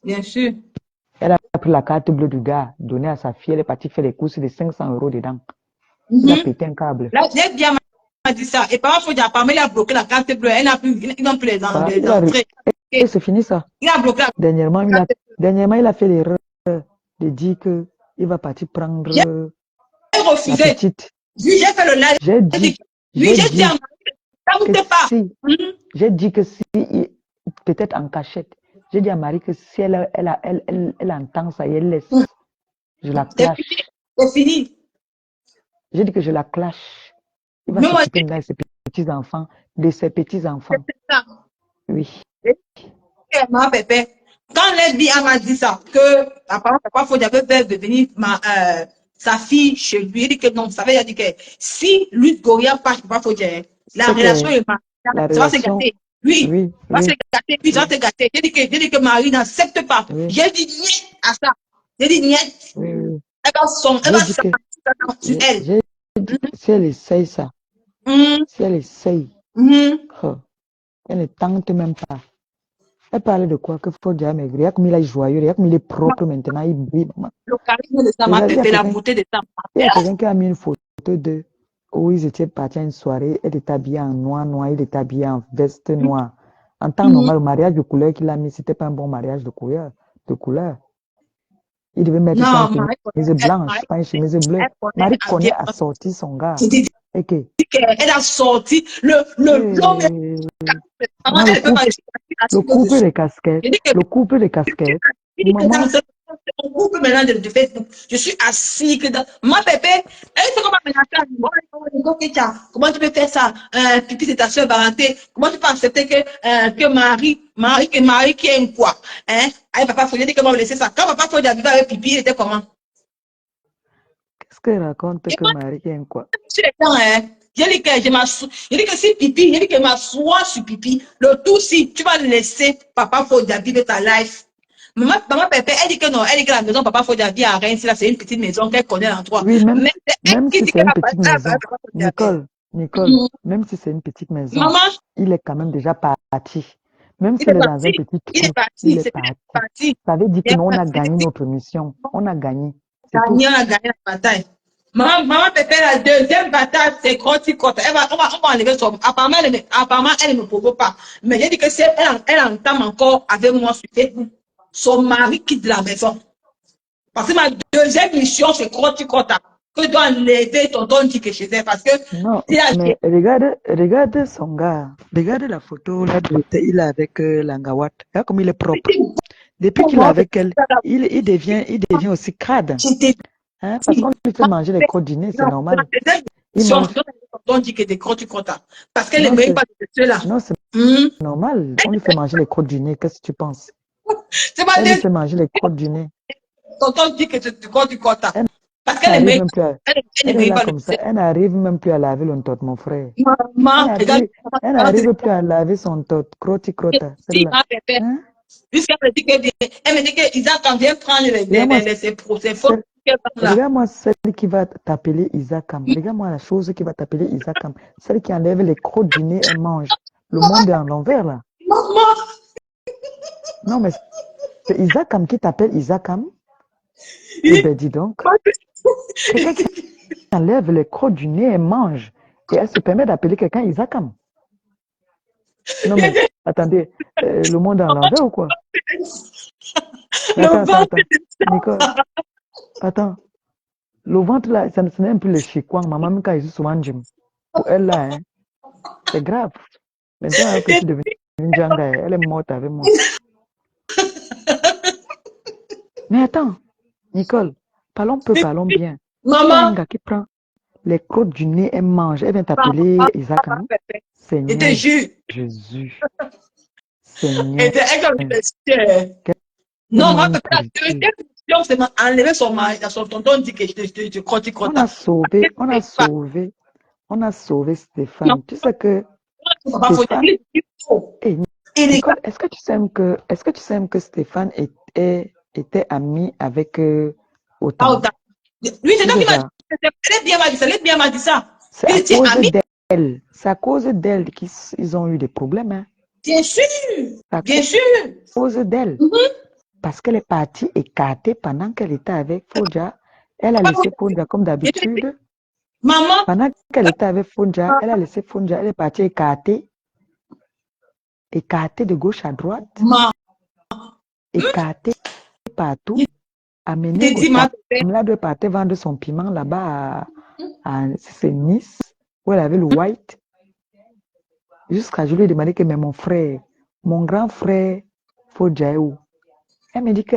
bien sûr. Elle a pris la carte bleue du gars, donnée à sa fille, elle est partie faire les courses de 500 € dedans. Il a Mhm. pété un câble. Là, j'ai bien dit ça. Et par contre, apparemment, il a bloqué la carte bleue. Elle n'a plus, ils n'ont plus Voilà, les entrées. et c'est fini ça. Il a bloqué la Dernièrement, carte bleue. il a fait l'erreur de dire qu'il va partir prendre J'ai la refusé. petite. Lui, j'ai fait le live. J'ai dit Lui, j'ai dit à Marie, ça vous que pas. si, j'ai dit que si, peut-être en cachette, j'ai dit à Marie que si elle entend ça et elle laisse, je la clash. C'est fini. J'ai dit que je la clash. Il va Mais moi, s'occuper de ses petits-enfants, de ses petits-enfants. c'est ça. Oui. Ma pépé. Quand Leslie m'a dit ça, que apparemment, papa faut j'avais fait venir sa fille chez lui, il dit que non, vous savez, il a dit que si lui, Goria passe, papa faut dire, la relation est la ça va se relation, gâter. Oui, oui, va se oui, gâter, lui, ça va se gâter. J'ai dit que Marie n'accepte pas. oui, J'ai dit niet à ça. J'ai dit niet. oui, oui. Elle va J'ai dit que, sur elle. j'ai dit, si elle essaye ça, Mhm, si elle essaye, mhm. oh, elle ne tente même pas. Elle parlait de quoi? Que faut dire, mais regarde comme il est joyeux, regarde comme il est propre maintenant, il brille. Le charisme de sa ma Regarde, pépé, la beauté de sa il y a quelqu'un qui a mis une photo de où ils étaient partis à une soirée, elle est habillée en noir, il est habillé en veste noire. En temps normal, le mariage de couleur qu'il a mis, c'était pas un bon mariage de couleur. Il devait mettre ça en non, chemise blanche, pas une chemise bleue. Marie connaît à sortir son gars. Ok. Elle a sorti l'homme. Maman, le couple de casquettes. Le couple de casquettes. Maman. On coupe maintenant de Facebook. Je suis assis que dans ma pépé. Elle sait comment comment tu peux faire ça? Pipi, c'est ta soeur Valentin. Comment tu peux accepter que Marie qui aime quoi? Hein? Avec papa Fodé, dit comment laisser ça. Quand papa Fodé a vécu avec Pipi, il était comment? Qu'est-ce qu'elle raconte que Marie qui aime quoi? Sur les temps, hein? J'ai dit que j'ai dit que si Pipi, j'ai dit que m'assois sur Pipi, le tout si tu vas laisser papa Fodé vivre ta life. Maman Pépé, elle dit que non, elle dit que la maison Papa Fodjavi à Rennes, c'est une petite maison qu'elle connaît l'endroit. Oui, Mais c'est elle même qui si dit c'est qu'elle une va petite pas maison, Nicole, même si c'est une petite maison, Maman, il est quand même déjà parti. Même il est s'il est dans un parti. petit Il est trou, parti. il est C'est parti. Ça veut dire que nous, on a gagné notre mission. On a gagné. C'est tout. On a gagné la bataille. Maman Pépé, la deuxième bataille, c'est Crotti-Cotte. On va enlever son. Apparemment, elle ne me provoque pas. Mais j'ai dit que si elle entame encore avec moi sur Facebook, son mari quitte la maison. Parce que ma deuxième mission, c'est Crotti-Cotte. Que doit enlever tonton Dike chez elle. Parce que Non, mais regarde son gars. Regarde la photo là, il est avec Langawat. Regarde comme il est propre. Depuis qu'il est avec elle, il devient aussi crade. Hein, parce qu'on lui fait manger les crottes du nez, c'est normal. Il mange. Parce qu'elle ne mérite pas de cela. Non, c'est normal. On lui fait manger les crottes du nez. Qu'est-ce que tu penses? Elle lui fait manger les crottes du nez. Tonton dit que c'est du corps du quota. Parce qu'elle Elle ne n'arrive mérite même plus à, elle ne mérite pas comme ça. Elle n'arrive même plus à laver le tot, mon frère. Maman, regarde. Elle n'arrive plus à laver son tot. Crotti crotta. Celle-là. Hein? Jusqu'à me dit elle me dit que Isaac quand vient prendre ses fautes. Regarde-moi celle qui va t'appeler Isakam. Regarde-moi la chose qui va t'appeler Isakam. Celle qui enlève les crottes du nez et mange. Le monde est en l'envers, là. Maman. Non, mais c'est Isakam qui t'appelle Isakam. Eh bien, dis donc. Quelqu'un qui enlève les crottes du nez et mange. Et elle se permet d'appeler quelqu'un Isakam. Non, mais attendez, le monde est en l'envers ou quoi? Attends. Nicole, attends. Le ventre là, ce n'est même plus le chikwang. Maman, quand il souvent gym. Pour elle là, hein, c'est grave. Maintenant que je suis devenue une Djanga, elle est morte avec moi. Mais attends, Nicole, parlons peu, parlons bien. Maman. Il y a un gars qui prend les crottes du nez et mange. Elle vient t'appeler Isaac. Seigneur Jésus. Seigneur. Non, la deuxième mission, c'est enlever son mari, son tonton dit que je crois. On a sauvé Stéphane. Tu sais que Stéphane, Et Nicole, est-ce que tu sais que Stéphane était ami avec Autant? Lui, c'est toi qui m'as dit. Elle est bien m'a dit ça. C'est à cause d'elle. C'est à cause d'elle qu'ils ont eu des problèmes. Hein. Bien sûr. Bien sûr. À cause d'elle. Parce qu'elle est partie écartée pendant qu'elle était avec Foja. Elle a laissé Foja comme d'habitude. Maman. Pendant qu'elle était avec Foja, elle a laissé Foja. Elle est partie écartée. Écartée de gauche à droite. Écartée partout. Amenée Là doit partir vendre son piment là-bas à c'est Nice, où elle avait le white. Jusqu'à je lui ai demandé que mais mon frère, mon grand frère, Foja est où? Elle me dit que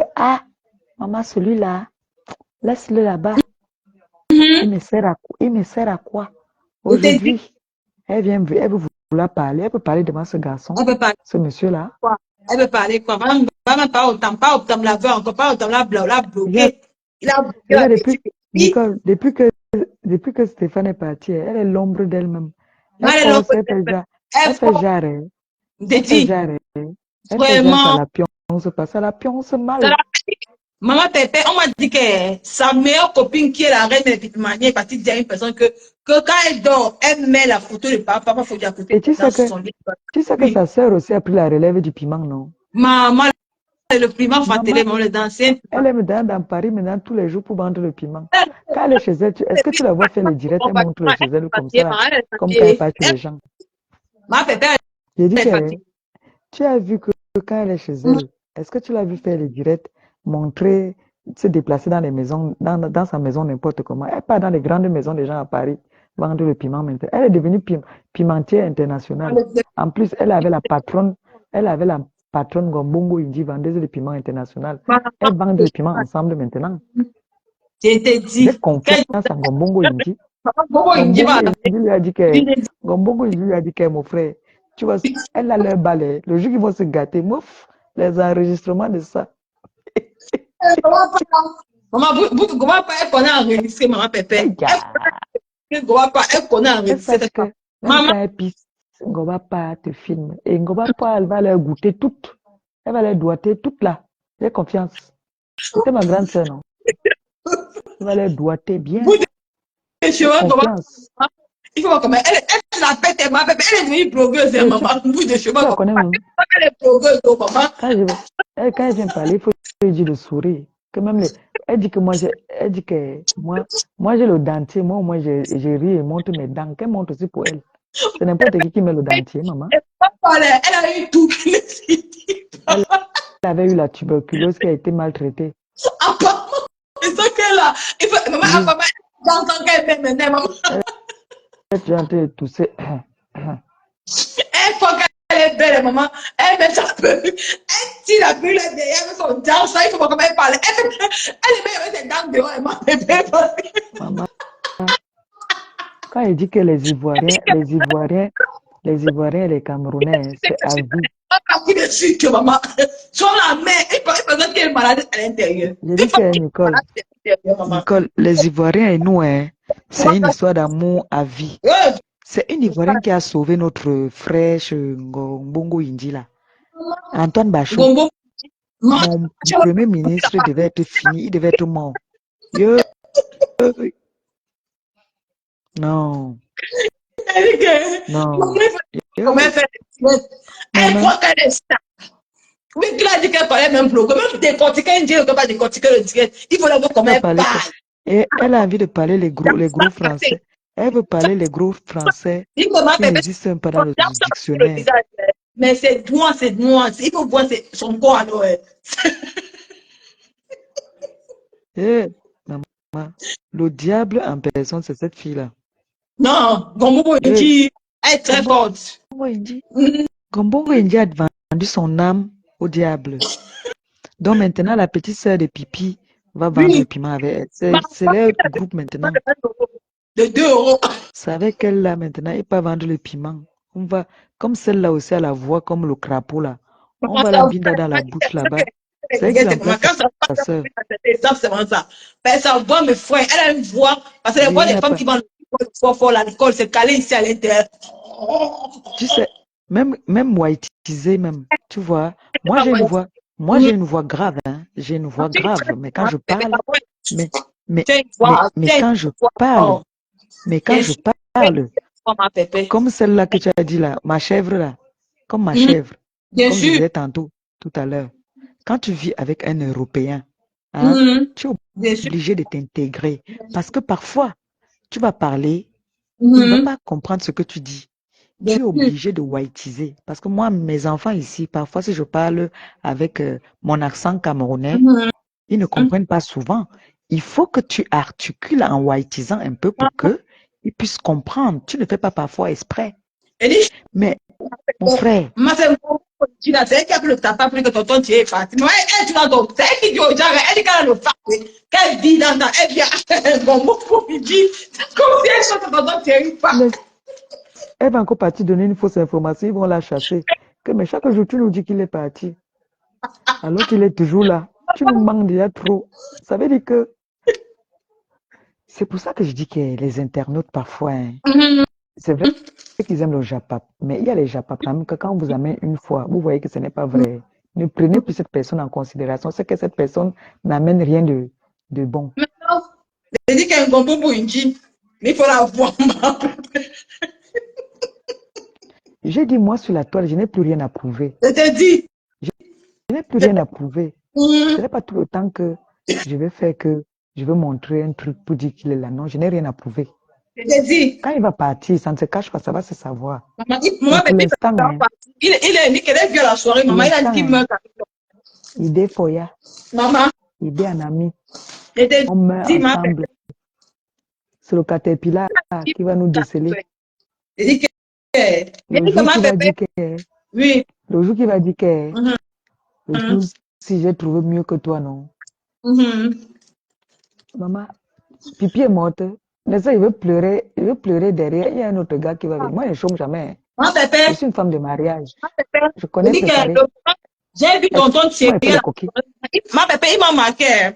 maman, celui-là, laisse-le là-bas. Il me sert à quoi? Aujourd'hui, elle veut vouloir parler. Elle peut parler devant ce garçon, ce monsieur-là. Elle veut parler quoi? Pas autant la veut encore, pas autant la bloqué. Il a bloqué Nicole, depuis que Stéphane est parti, elle est l'ombre d'elle-même. Elle fait jarre. Elle fait jarre à la pionce, parce qu'elle la pionce mal. Maman Pépé, on m'a dit que sa meilleure copine qui est la reine des pipimaniers est partie dire à une personne que quand elle dort, elle met la photo de papa faut dire à côté. Et tu sais que sa sœur aussi a pris la relève du piment, non? Maman, le piment fantelé, le dansien. Elle aime dans Paris maintenant tous les jours pour vendre le piment. Quand elle est chez elle, est-ce que tu la vois faire les directs? Elle montre chez elle comme ça, comme quand elle parle chez les gens. Ma Pépé, j'ai dit que tu as vu que quand elle est chez elle, est-ce que tu l'as vu faire les directs, montrer, se déplacer dans les maisons, dans sa maison n'importe comment? Elle part dans les grandes maisons des gens à Paris, vendre le piment maintenant. Elle est devenue pimentière internationale. En plus, elle avait la patronne Gombongo Inji, vendeuse de piment international. Elle vend le piment ensemble maintenant. J'ai dit. J'ai confiance en Gombongo Inji. Gombongo Inji lui a dit que mon frère, tu vois, elle a leur balai. Le jour qu'ils vont se gâter, mouf, les enregistrements de ça. Maman, vous comment pas elle connaît enregistrer, maman Pépé. Elle connaît enregistrer. Maman, quand elle pisse, Ngoba pas te filme. Et Ngoba pas, elle va leur goûter toutes. Elle va les doigter toutes là. J'ai confiance. C'était ma grande sœur, non? Elle va les doigter bien. Confiance. Il faut voir comment elle la pète, elle est devenue blogueuse, maman. Bout de chemin. Elle est blogueuse, maman. Quand elle vient parler, il faut lui dire de sourire. Que même elle dit que moi, j'ai le dentier. Moi, j'ai ri et montre mes dents. Qu'elle montre aussi pour elle. C'est n'importe qui met le dentier, maman. Elle a eu tout. Elle avait eu la tuberculose qui a été maltraitée. C'est ça qu'elle a. Maman, j'entends qu'elle fait maintenant, maman. Elle est en train de tousser. Elle faut qu'elle est belle, maman. Elle met sa perruque. Elle tire la perruque derrière avec son dent. Ça, il faut comment elle parle. Elle met avec ses dents dehors, maman. Quand elle dit que les Ivoiriens et les Camerounais, c'est à vie. Dessus que maman, sur la main, il peut qu'elle est malade à l'intérieur. Je dis que Nicole, les Ivoiriens et nous, c'est une histoire d'amour à vie. C'est une Ivoirienne qui a sauvé notre frère Ngombongo Inji là. Antoine Bachou. Mon premier ministre devait être fini, il devait être mort. Non. Non. Comment elle fait? Elle croit qu'elle est ça. Oui, qu'il a dit qu'elle parlait même plus. Même décortiquer un dieu, pas décortiquer le direct. Il faut la voir comment elle parle. Et elle a envie de parler les gros français. Elle veut parler les gros français qui n'existent même pas dans le dictionnaire. Mais c'est nuance. Il faut voir son corps à Noël. Maman, le diable en personne, c'est cette fille-là. Non, Gombongo Inji est très forte. Gombongo Inji a vendu son âme au diable. Donc maintenant, la petite sœur de Pipi va vendre le piment avec elle. C'est leur groupe maintenant. De 2 €. C'est avec elle là maintenant, il peut vendre le piment. On va, comme celle-là aussi, elle la voix comme le crapaud là. On va la vider dans la bouche là-bas. C'est elle qui remplace sa sœur. C'est vraiment ça. Ça voit mes frères. Elle a une voix. Parce que les voix des femmes qui vendent fort à l'école, c'est calé ici à l'intérieur. Tu sais, même whiteisé, même. Tu vois, moi j'ai une voix, grave, hein. J'ai une voix grave, mais quand je parle, mais, mais, mais quand je parle, comme celle-là que tu as dit là, ma chèvre là, comme ma chèvre, comme je disais tantôt, tout à l'heure, quand tu vis avec un Européen, hein, tu es obligé de t'intégrer parce que parfois, tu vas parler, il ne va pas comprendre ce que tu dis. Tu es obligé de whiteiser. Parce que moi, mes enfants ici, parfois, si je parle avec mon accent camerounais, ils ne comprennent pas souvent. Il faut que tu articules en whiteisant un peu pour qu'ils puissent comprendre. Tu ne fais pas parfois exprès. Mais, mon frère. Tu n'as c'est qu'elle ne t'a pas pris que tonton tu es parti. Mais elle, tu vas donc, c'est elle qui dit aux gens, elle dit qu'elle le fait, qu'elle dit dans elle vient, bon, mon pauvre, il dit, comme si elle chante tonton tu es pas. Elle va encore partir donner une fausse information, ils vont la chasser. Que, mais chaque jour, tu nous dis qu'il est parti. Alors qu'il est toujours là. Tu nous manques déjà trop. Ça veut dire que c'est pour ça que je dis que les internautes, parfois, hein, c'est vrai qu'ils aiment le Japap. Mais il y a les Japap, même que quand on vous amène une fois, vous voyez que ce n'est pas vrai. Ne prenez plus cette personne en considération. C'est que cette personne n'amène rien de bon. Maintenant, je dis qu'il y a un gombo pour une jean, mais il faut la voir. J'ai dit, moi, sur la toile, je n'ai plus rien à prouver. Je te dis. Je n'ai plus rien à prouver. Ce n'est pas tout le temps que je vais faire que je vais montrer un truc pour dire qu'il est là. Non, je n'ai rien à prouver. Je te dis. Quand il va partir, ça ne se cache pas, ça va se savoir. Maman, pour l'instant, il est dit qu'elle est vue à la soirée. Maman, il a dit qu'il meurt. Il est foya. Maman. Il est un ami. On meurt ensemble. C'est le caterpillar qui va nous déceler. Je dis que le jour qui va dire que oui. Le jour qui va dire que le jour si j'ai trouvé mieux que toi, non. Maman, Pipi est morte. Mais ça, il veut pleurer derrière. Il y a un autre gars qui va venir. Moi, je ne chôme jamais. Je suis une femme de mariage. Je connais préparer. J'ai vu tonton Thierry. Ma pépé, il m'a marqué.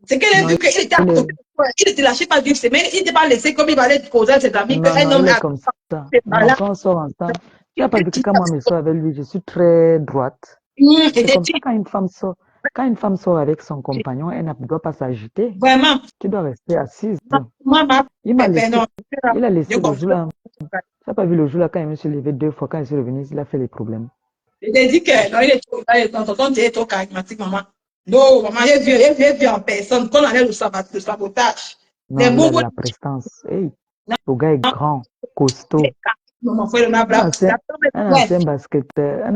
C'est qu'elle a vu qu'il était à côté. Il était lâché pas d'une semaine. Il n'était pas laissé comme il va aller causer à ses amis. Non, il est comme ça. Non, quand on sort ensemble, il n'y a pas de que quand moi je sors avec lui, je suis très droite. C'est comme ça quand une femme sort avec son compagnon, elle ne doit pas s'agiter. Vraiment. Tu dois rester assise. Il a laissé le jour là. Tu n'as pas vu le jour là quand il me suis levé 2 fois, quand il est revenu, il a fait les problèmes. Il a dit que non, il est trop charismatique, maman. Non, maman, j'ai vu en personne qu'on allait le sabotage. Non, il a de la prestance. Hey, le gars est grand, costaud. Un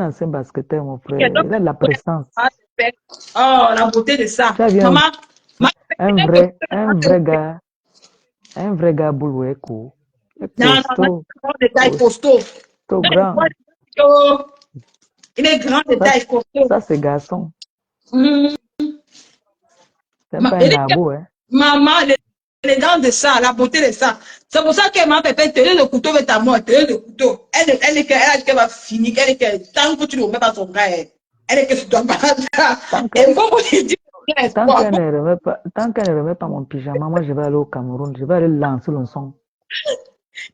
ancien basketteur, mon frère. Il a de la prestance. Oh, la beauté de ça. Maman, un vrai gars bouloué, cool. Non, de taille costaud. Grand. Il est grand de taille costaud. Ça, c'est garçon. C'est pas un nabo, hein. Maman, l'élégance de ça, la beauté de ça. C'est pour ça que ma pépé, tenez le couteau avec ta mort, tenez le couteau. Elle est qu'elle va finir, elle est que tant que tu ne remets pas son gars, elle est que tu dois pas ça. Et faut vous dire, tant qu'elle ne remet pas mon pyjama, moi je vais aller au Cameroun, je vais aller lancer le son.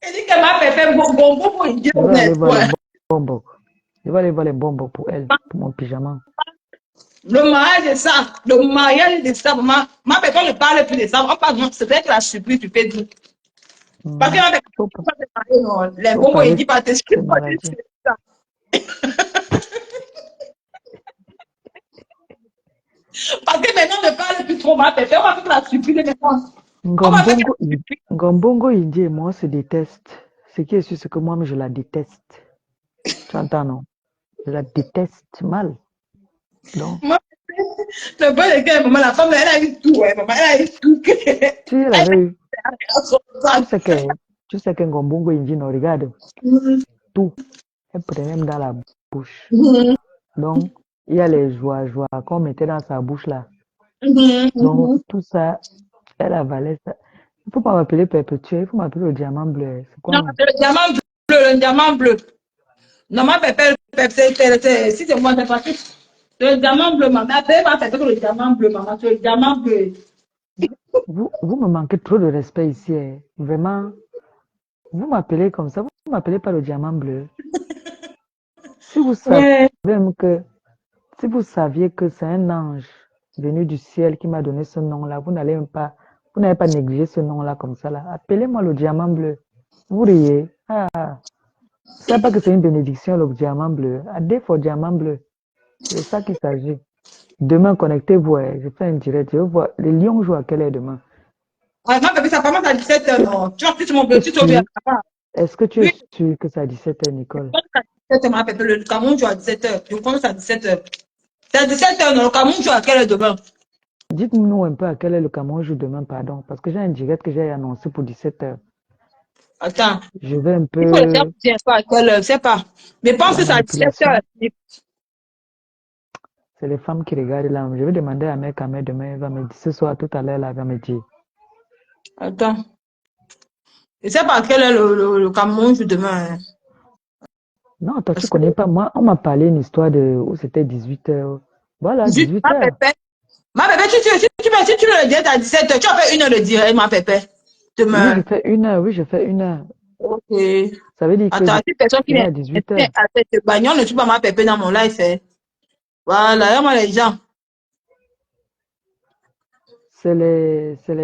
Elle dit que ma pépé, bon, pour une je vais aller voir les bonbons. Je vais aller voir les bonbons pour elle, pour mon pyjama. Le mariage de ça, maman, ma pépé, on ne parle plus de ça, on parle, c'est peut-être la surprise, tu peux dire. Parce que ma pépé, les bonbons, il dit pas tes scripts, ça. Parce que maintenant, on ne parle plus trop, ma pépé, on va faire la surprise de mes Ngombongo, il dit, moi, on se déteste. Ce qui est sûr, c'est que moi, je la déteste. Tu entends, non? Je la déteste mal. Donc. Le bon de quel maman, la femme, elle a eu tout, hein, maman, elle a eu tout. Si elle avait eu. Tu sais que Ngombongo, il dit, non, regarde. Tout. Elle prenait même dans la bouche. Donc, il y a les joies qu'on mettait dans sa bouche là. Donc, tout ça, elle avalait ça. Il ne faut pas m'appeler perpétuel, il faut m'appeler le diamant bleu. C'est quoi? Non, le diamant bleu. Non, ma pépé, si c'est moi, c'est pas le diamant bleu, maman. Appelle ma pépé le diamant bleu, maman. C'est le diamant bleu. Vous me manquez trop de respect ici. Hein. Vraiment. Vous m'appelez comme ça, vous ne m'appelez pas le diamant bleu. Si vous Ouais. si vous saviez que c'est un ange venu du ciel qui m'a donné ce nom-là, vous n'avez pas négligé ce nom-là comme ça là. Appelez-moi le diamant bleu. Vous riez. Ah, vous savez pas que c'est une bénédiction le diamant bleu. À défaut diamant bleu. C'est de ça qu'il s'agit. Demain, connectez-vous. Je fais un direct. Je veux voir. Les Lions jouent à quelle heure demain? Ouais, ma bébé, ça commence à 17h, non. Tu vois, plus mon Es petit tour bien sûr? Est-ce que tu es Oui, sûr que c'est à 17h, Nicole? 17h, ma bébé. Le Cameroun joue à 17h. Je commence à 17h. C'est à 17h, non. Le Cameroun joue à quelle heure demain? Dites-nous un peu à quelle heure le Cameroun joue demain, pardon. Parce que j'ai un direct que j'ai annoncé pour 17h. Attends. Je vais un Il faut le faire peu bien, pas à quelle heure, je sais pas. Mais pense la que c'est à 17h. manipulation. C'est les femmes qui regardent là. Je vais demander à mère Kamel demain. Elle va me dire, ce soir, tout à l'heure, là, elle va me dire. Attends. Je sais pas à quelle heure le Cameroun joue demain. Hein. Non, toi, tu Parce que connais pas. Moi, on m'a parlé une histoire de où c'était 18h. Voilà, 18, ma 18h. bébé. Ma bébé, si tu veux le dire à 17h, tu vas faire une heure de direct, ma bébé. Oui, je Demain. fais 1 heure. Oui, je fais 1 heure. Ok. Ça veut dire que Attends, une personne qui demain vient à 18h. à cette bagnole ne tue pas ma pépé dans mon live. Hein. Voilà, regarde-moi les gens. C'est les C'est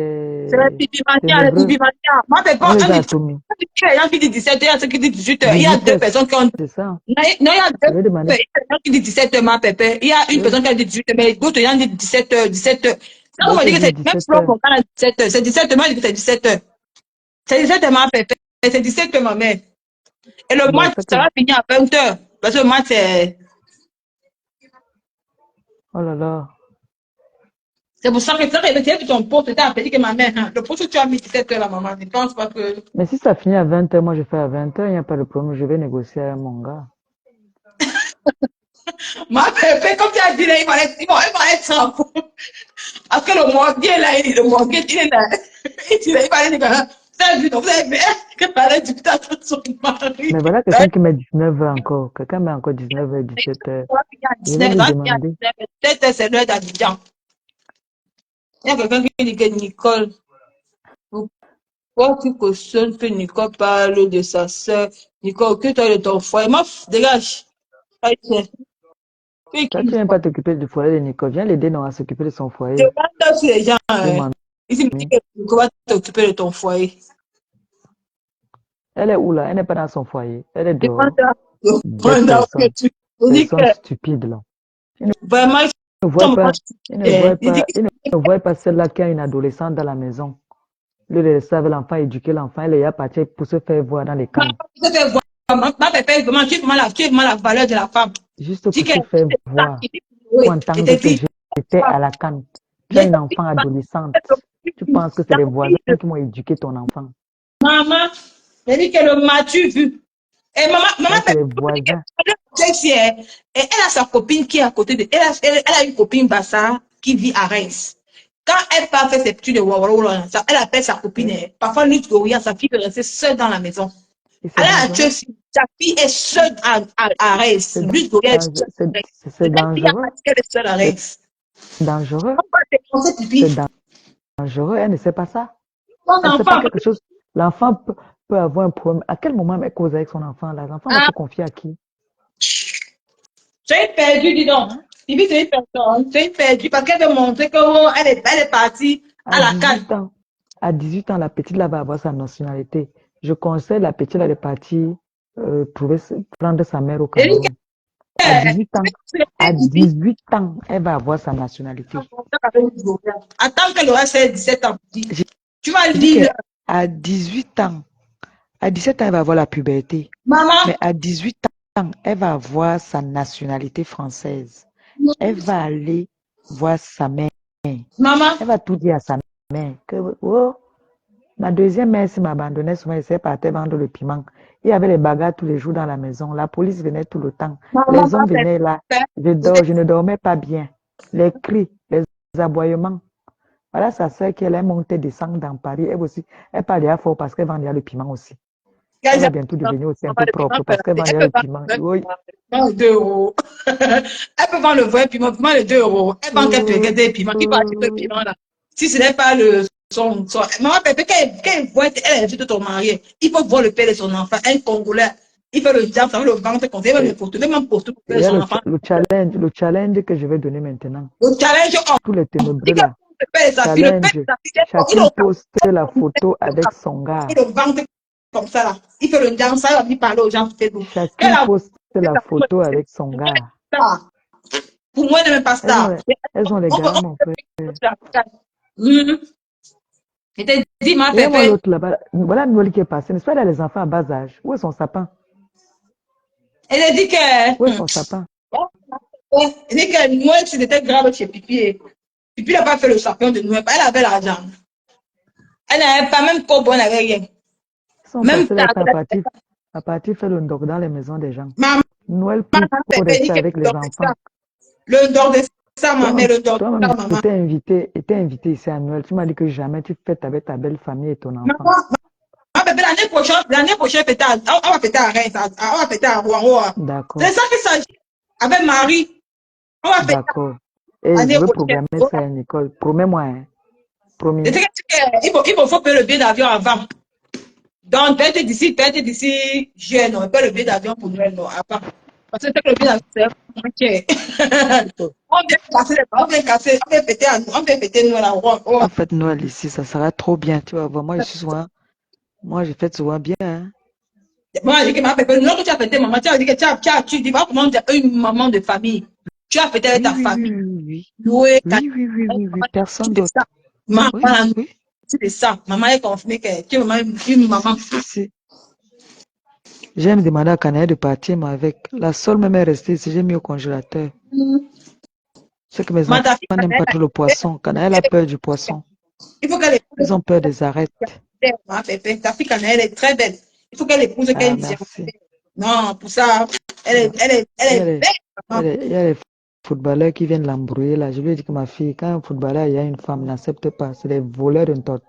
pipimania, les ténébreux. pipimania. Ma pépé, On les on a dit, atomisés. il y a des gens qui disent 17h, il y a ceux qui disent 18h. Il y a deux 18h, personnes qui ont. c'est ça. Non, il y a Je deux vais demander. personnes. Il y a des gens qui disent 17h, ma pépé. Il y a une Oui, personne qui a dit 18h, mais d'autres gens disent 17h, 17h. Quand on me d'autres dit que disent c'est même flow 17h. qu'on parle à 17h, c'est 17h, moi je dis que c'est 17h. C'est 17h, ma pépé. C'est 17h, ma mère. Et le Bah, match, ça va finir à 20h. Parce que le match, c'est. oh là là. C'est pour ça que ça réveillé que ton poste était appelé que ma mère, hein, le poste que tu as mis 17h la maman, ne pense pas que. Mais si ça finit à 20h, moi je fais à 20h, il n'y a pas de problème. Je vais négocier avec mon gars. Ma pépé, comme tu as dit là, il va être sans fou. Parce que le mortier là, le mortier, il est là. Il va aller dire, vous avez vu, vous avez vu, que parlait du dictateur de son mari. Mais voilà quelqu'un qui met 19h encore. Quelqu'un met encore 19h, 17h. Va finir à Je vais 19, lui va finir à demander. 19, peut-être c'est l'heure d'Abidjan. Il y a quelqu'un qui dit que Nicole, pourquoi tu cautionnes que Nicole parle de sa soeur? Nicole, occupe-toi de ton foyer. Dégage. Toi, tu viens pas t'occuper du foyer de Nicole. Viens l'aider à s'occuper de son Je foyer. demande sur les gens. Je Hein. m'ennuie. Ici, me dit que Nicole va t'occuper de ton foyer. Elle est où là? Elle n'est pas dans son foyer. Elle est Je dehors. Bête demande que personne. tu. Il dit que Personne stupide là. Il vraiment, ne voit comme moi, pas, il ne voit pas celle-là qui a une adolescente dans la maison. Lui, il savait l'enfant, éduquer l'enfant, il est parti pour se faire voir dans les cannes. ma pépé, vraiment, tu es vraiment la valeur de la femme. Juste Dis pour se qu'elle faire voir, pour et entendre te que dit, j'étais à la canne. Tu as viens une enfant adolescente. Tu penses que c'est les voisins qui m'ont éduqué ton enfant. maman, elle dit que le m'as-tu vu? Et maman Ça, c'est pépé, les voisins. elle a sa copine qui est à côté de elle a une copine Bassa qui vit à Reims. Quand elle part faire ses études de Wawawala, elle appelle sa copine. Oui. Parfois, lui, sa fille peut rester seule dans la maison. Et c'est Elle a tué, dangereux. sa fille est seule à Reims. C'est Lui, est seule à Reims. c'est Cette fille a dangereux. dit qu'elle est seule à C'est Reims. dangereux. Pourquoi t'es pensé, C'est pipi? dangereux. Elle ne sait pas ça. Ton Elle ne sait pas enfant, quelque chose. L'enfant peut avoir un problème. À quel moment elle cause avec son enfant là? L'enfant va ah, se confier à qui? j'ai perdu, dis donc. Hein? Pipi, c'est une personne. J'ai perdu parce qu'elle veut montrer qu'elle est partie à À la canne. 18 ans, à 18 ans, la petite là va avoir sa nationalité. Je conseille la petite là de partir prendre sa mère au Et lui, Cameroun. À 18 ans, à pipi. 18 ans, elle va avoir sa nationalité. Attends qu'elle aura 17 ans. J'ai Tu vas dit lire. qu'à 18 ans, à 17 ans, elle va avoir la puberté. Maman, Mais à 18 ans, elle va avoir sa nationalité française. Elle va aller voir sa mère. maman, Elle va tout dire à sa mère que oh, ma deuxième mère, si m'abandonnait souvent, elle partait vendre le piment. Il y avait les bagarres tous les jours dans la maison. La police venait tout le temps. maman, Les hommes venaient là. Je ne dormais pas bien. Les cris, les aboiements. Voilà sa sœur qui elle est montée descendre dans Paris. Elle aussi, elle parlait fort parce qu'elle vendait le piment aussi. Elle va bientôt devenir aussi un peu propre parce qu'elle vendait le piment. Oui. 2 euros. Elle peut vendre le vrai piment, le 2 euros. Elle vend quelques piments. Qui va acheter le piment là? Si ce n'est pas son. Maman, Pépé, quand elle voit, elle invite ton mari. Il faut voir le père de son enfant, un Congolais. Il fait le diable, ça veut le ventre comme ça, il va le porter, même pour tout Il y a son enfant. le challenge que je vais donner maintenant. Le challenge, Tous les il ténébreux là. Challenge. Chacune poste la photo avec son gars. le ventre comme ça là. Il fait le diable, ça, il va venir parler aux gens sur Facebook. Chacune poste la photo avec son gars. Pour moi, il n'est même pas ça. Elles ont les gars, mon frère. Je t'ai dit, ma Et moi, pépé. l'autre là-bas, voilà Noël qui est passé. N'est-ce pas, là, les enfants à bas âge? Où est son sapin? Elle a dit que. Où est son sapin? Elle dit que Noël, c'était grave chez Pipi. Pipi n'a pas fait le sapin de Noël. Elle avait l'argent. Elle n'avait pas même corbeau, elle n'avait rien. Même à partir faire le ndok dans les maisons des gens. Maman, Noël pour rester avec les enfants. Le ndok de ça, ma mère, le ndok de ça, maman. Était invité ici à Noël. Tu m'as dit que jamais tu fêtes avec ta belle famille et ton enfant. L'année prochaine, on va fêter à Reims, on va fêter à Rouen. D'accord. C'est ça qu'il s'agit. Avec Marie, on va fêter. D'accord. Et je veux programmer ça à Nicole. Promets-moi, hein. Promis. Il faut payer le billet d'avion avant. Donc, peut-être d'ici juin, on paye le billet d'avion pour Noël, non, avant. Parce que le billet d'avion, c'est moins cher. On vient fêter Noël à Rouen. On fête Noël ici, ça sera trop bien, tu vois. Moi, je fête souvent bien, hein. Moi, je dis que ma pépé, non, que tu as fêté maman, tu as dit que tu dis pas comment dire une maman de famille. Tu as fêté avec ta famille. Oui, personne d'autre. Maman, c'est ça. Maman est confirmée que tu es une maman. J'aime demander à Canaille de partir, mais avec la seule même est restée ici, j'ai mis au congélateur. C'est que mes enfants n'aiment pas trop le poisson. Canaille a peur du poisson. Ils ont peur des arêtes. Ta fille Canaille est très belle. Il faut qu'elle épouse quelqu'un différent. Non, pour ça, elle est belle. Il y a les footballeurs qui viennent l'embrouiller là. Je lui ai dit que ma fille, quand un footballeur, il y a une femme, n'accepte pas. C'est des voleurs d'une torte.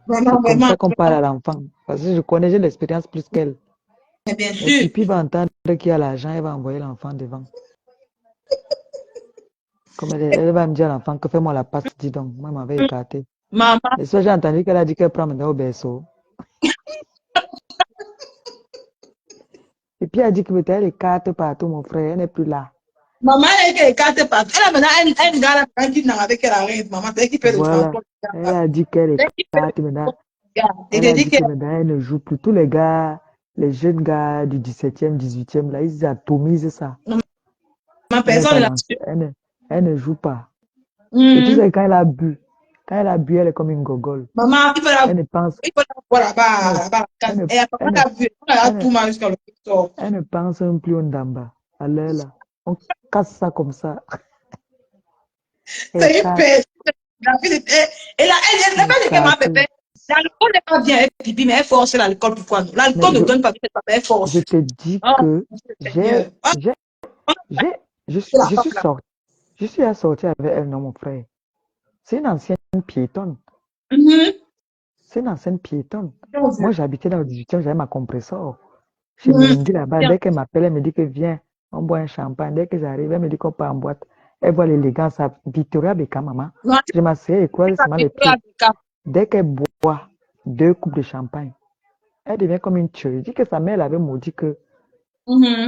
C'est comme ça qu'on parle à l'enfant. Parce que je connais, j'ai l'expérience plus qu'elle. Bien sûr. Et puis, va entendre qu'il y a l'argent, elle va envoyer l'enfant devant. Comme elle va me dire à l'enfant que fais-moi la passe, dis donc. Moi, elle m'avait écarté. Maman. Et ça, j'ai entendu qu'elle a dit qu'elle prend maintenant au berceau. Et puis, elle a dit que peut-être elle écarte partout, mon frère. Elle n'est plus là. Maman, elle écarte partout. Elle a maintenant un gars là qui n'a avec elle arrête. Maman, c'est qui fait le transport. Elle a dit qu'elle écarte maintenant. Elle a dit que maintenant, elle ne joue plus. Tous les gars, les jeunes gars du 17e, 18e, là, ils atomisent ça. Ma personne elle ne joue pas. Et tu sais, quand elle a bu, elle est comme une gogole. Maman, il faut la elle ne pense. Il faut la voir là-bas. Elle ne pense même plus au ndamba. Alors là, on casse ça comme ça. C'est une paix. Et là, elle n'a pas dit que ma pépé. L'alcool n'est pas bien, pipi, mais elle force l'alcool. Pourquoi non? L'alcool ne donne pas bien, elle force. Je te dis que je suis assorti avec elle, non, mon frère. C'est une ancienne piétonne. C'est une ancienne piétonne. Moi, j'habitais dans le 18e, j'avais ma compressor. Je me dis là-bas, dès qu'elle m'appelle, elle me dit que viens, on boit un champagne. Dès que j'arrive, elle me dit qu'on part en boîte. Elle voit l'élégance à Victoria Beckham, maman. Je m'assieds et croise seulement les pieds. Dès qu'elle boit 2 coupes de champagne, elle devient comme une tueuse. Je dis que sa mère avait maudit que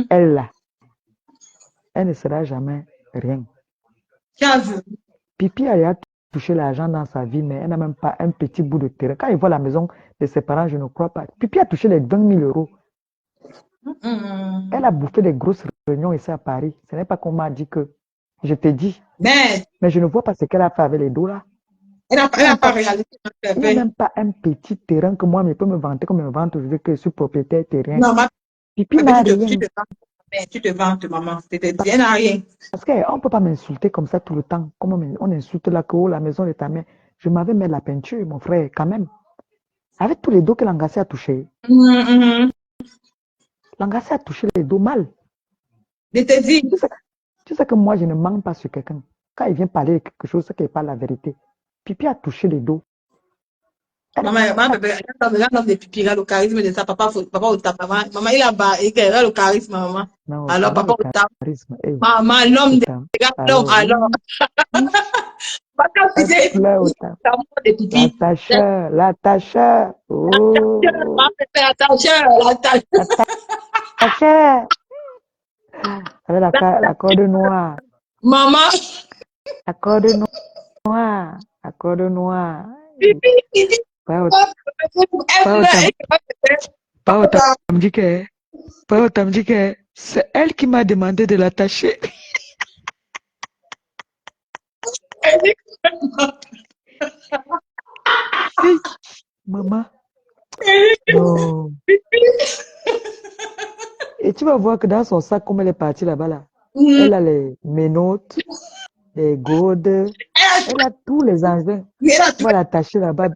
elle ne sera jamais rien. Pipi a touché l'argent dans sa vie, mais elle n'a même pas un petit bout de terrain. Quand il voit la maison de ses parents, je ne crois pas. Pipi a touché les 20 000 euros. Elle a bouffé des grosses réunions ici à Paris. Ce n'est pas qu'on m'a dit que je te dis. Mais je ne vois pas ce qu'elle a fait avec les dos là. Elle n'a pas réalisé. Il n'y a même pas un petit terrain que moi, je peux me vanter comme je me vante aujourd'hui que je suis propriétaire terrain. Non, Pipi n'a rien. Tu te vantes, maman. Elle n'a rien. Parce qu'on ne peut pas m'insulter comme ça tout le temps. Comme on insulte la maison de ta mère. Je m'avais mis la peinture, mon frère, quand même. Avec tous les dos que l'Angassé a touché. L'Angassé a touché les dos mal. Je te dis. Tu sais que moi, je ne mens pas sur quelqu'un. Quand il vient parler de quelque chose, c'est qu'il parle la vérité. Pipi a touché les dos. Maman, regarde des pipi, regarde le charisme de ça. Papa au tape. Maman, il a regarde le charisme, maman. Non, alors, papa au tape. Maman, l'homme, regarde l'homme, alors. L'attacheur. Oh. L'attacheur. Ok. Avec la corde noire. Maman, La corde noire. La corde noire. pipi, il dit, Pas au- elle pas pleure autant, et je vais te faire. pas autant me dit que, pas autant me dit que c'est elle qui m'a demandé de l'attacher. Elle dit, Hey, maman. Non. Et tu vas voir que dans son sac, comme elle est partie là-bas, là, elle a les menottes, les gourdes, elle a tous les engins. elle a On tout va l'attacher là-bas.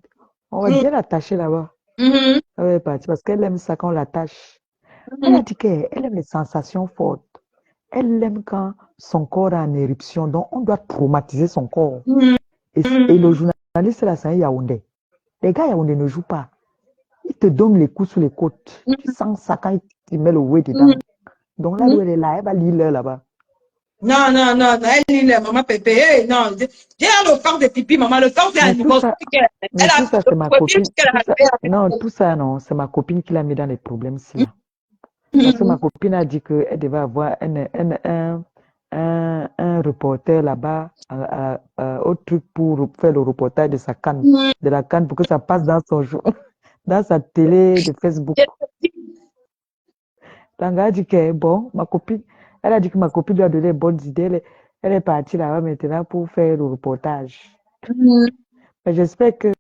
On va fait. bien l'attacher là-bas. Mhm, Elle est partie parce qu'elle aime ça quand on l'attache. Elle mhm, a dit qu'elle aime les sensations fortes. Elle aime quand son corps est en éruption. Donc, on doit traumatiser son corps. mhm, Et le journaliste, là, c'est un Yaoundé. Les gars Yaoundé ne jouent pas. Ils te donnent les coups sur les côtes. Tu mhm, sens ça quand il met le ouais mhm, dedans. Donc là où mhm. elle est là, elle va lire l'heure là-bas. Non, non, non, non, elle dit, maman Pépé, hey, non, j'ai le corps de pipi, maman, le corps c'est un Mais tout divorce. ça, Elle a c'est le ma premier copine. qu'elle a Tout ça, fait non, tout ça, non, c'est ma copine qui l'a mis dans les problèmes, là. Parce que ma avec. copine a dit qu'elle devait avoir un reporter là-bas au truc pour faire le reportage de sa canne, de la canne pour que ça passe dans son jour, dans sa télé de Facebook. Tanga a dit que, bon, elle a dit que ma copine lui a donné de bonnes idées. Elle est partie là-bas maintenant pour faire le reportage. Mais j'espère que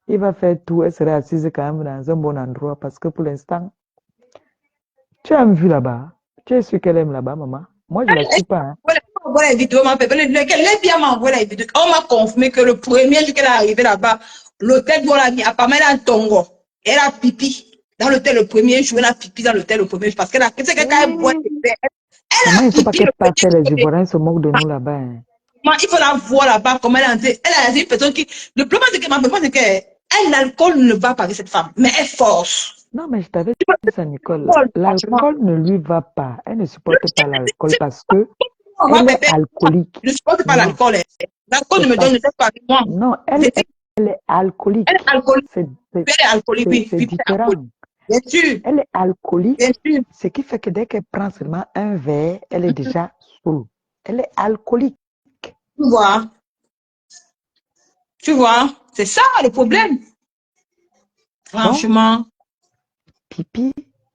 il va faire tout. Elle sera assise quand même dans un bon endroit parce que pour l'instant, tu as vu là-bas. Tu es sûr qu'elle aime là-bas, maman? Moi, je ne la suis pas. Hein. Voilà, m'envoie la vidéo, ma Pépé. Les bien m'envoie la vidéo. On m'a confirmé que le premier jour qu'elle est arrivée là-bas, l'hôtel dont elle a mis à Pamela Tongo, elle a pipi dans l'hôtel le premier jour, elle a pipi dans l'hôtel le premier jour parce qu'elle a, c'est que quand elle boit, elle Maman, a il ne faut pas pipi qu'elle le passe premier les jour. Ivoiriens ils se moquent de nous là-bas. Hein. Il faut la voir là-bas, comment elle a été. Elle est une personne qui. Le problème, c'est que ma maman, c'est que l'alcool ne va pas avec cette femme, mais elle force. Non, mais je t'avais Tu vois, dit ça, Nicole. franchement. L'alcool ne lui va pas. Elle ne supporte pas l'alcool parce que Moi, elle est Pépé, alcoolique. je ne supporte pas Non, l'alcool. Hein. L'alcool c'est ne me pas. donne pas avec moi. Non, Je dis, elle est elle est alcoolique. alcoolique. C'est c'est- Elle est alcoolique, oui. c'est Puis elle est alcoolique. différent. Bien sûr, Elle est bien alcoolique, sûr. ce qui fait que dès qu'elle prend seulement un verre, elle est déjà saoule. Elle est alcoolique. Tu vois, tu vois. C'est ça le problème. Donc, Franchement. pipi,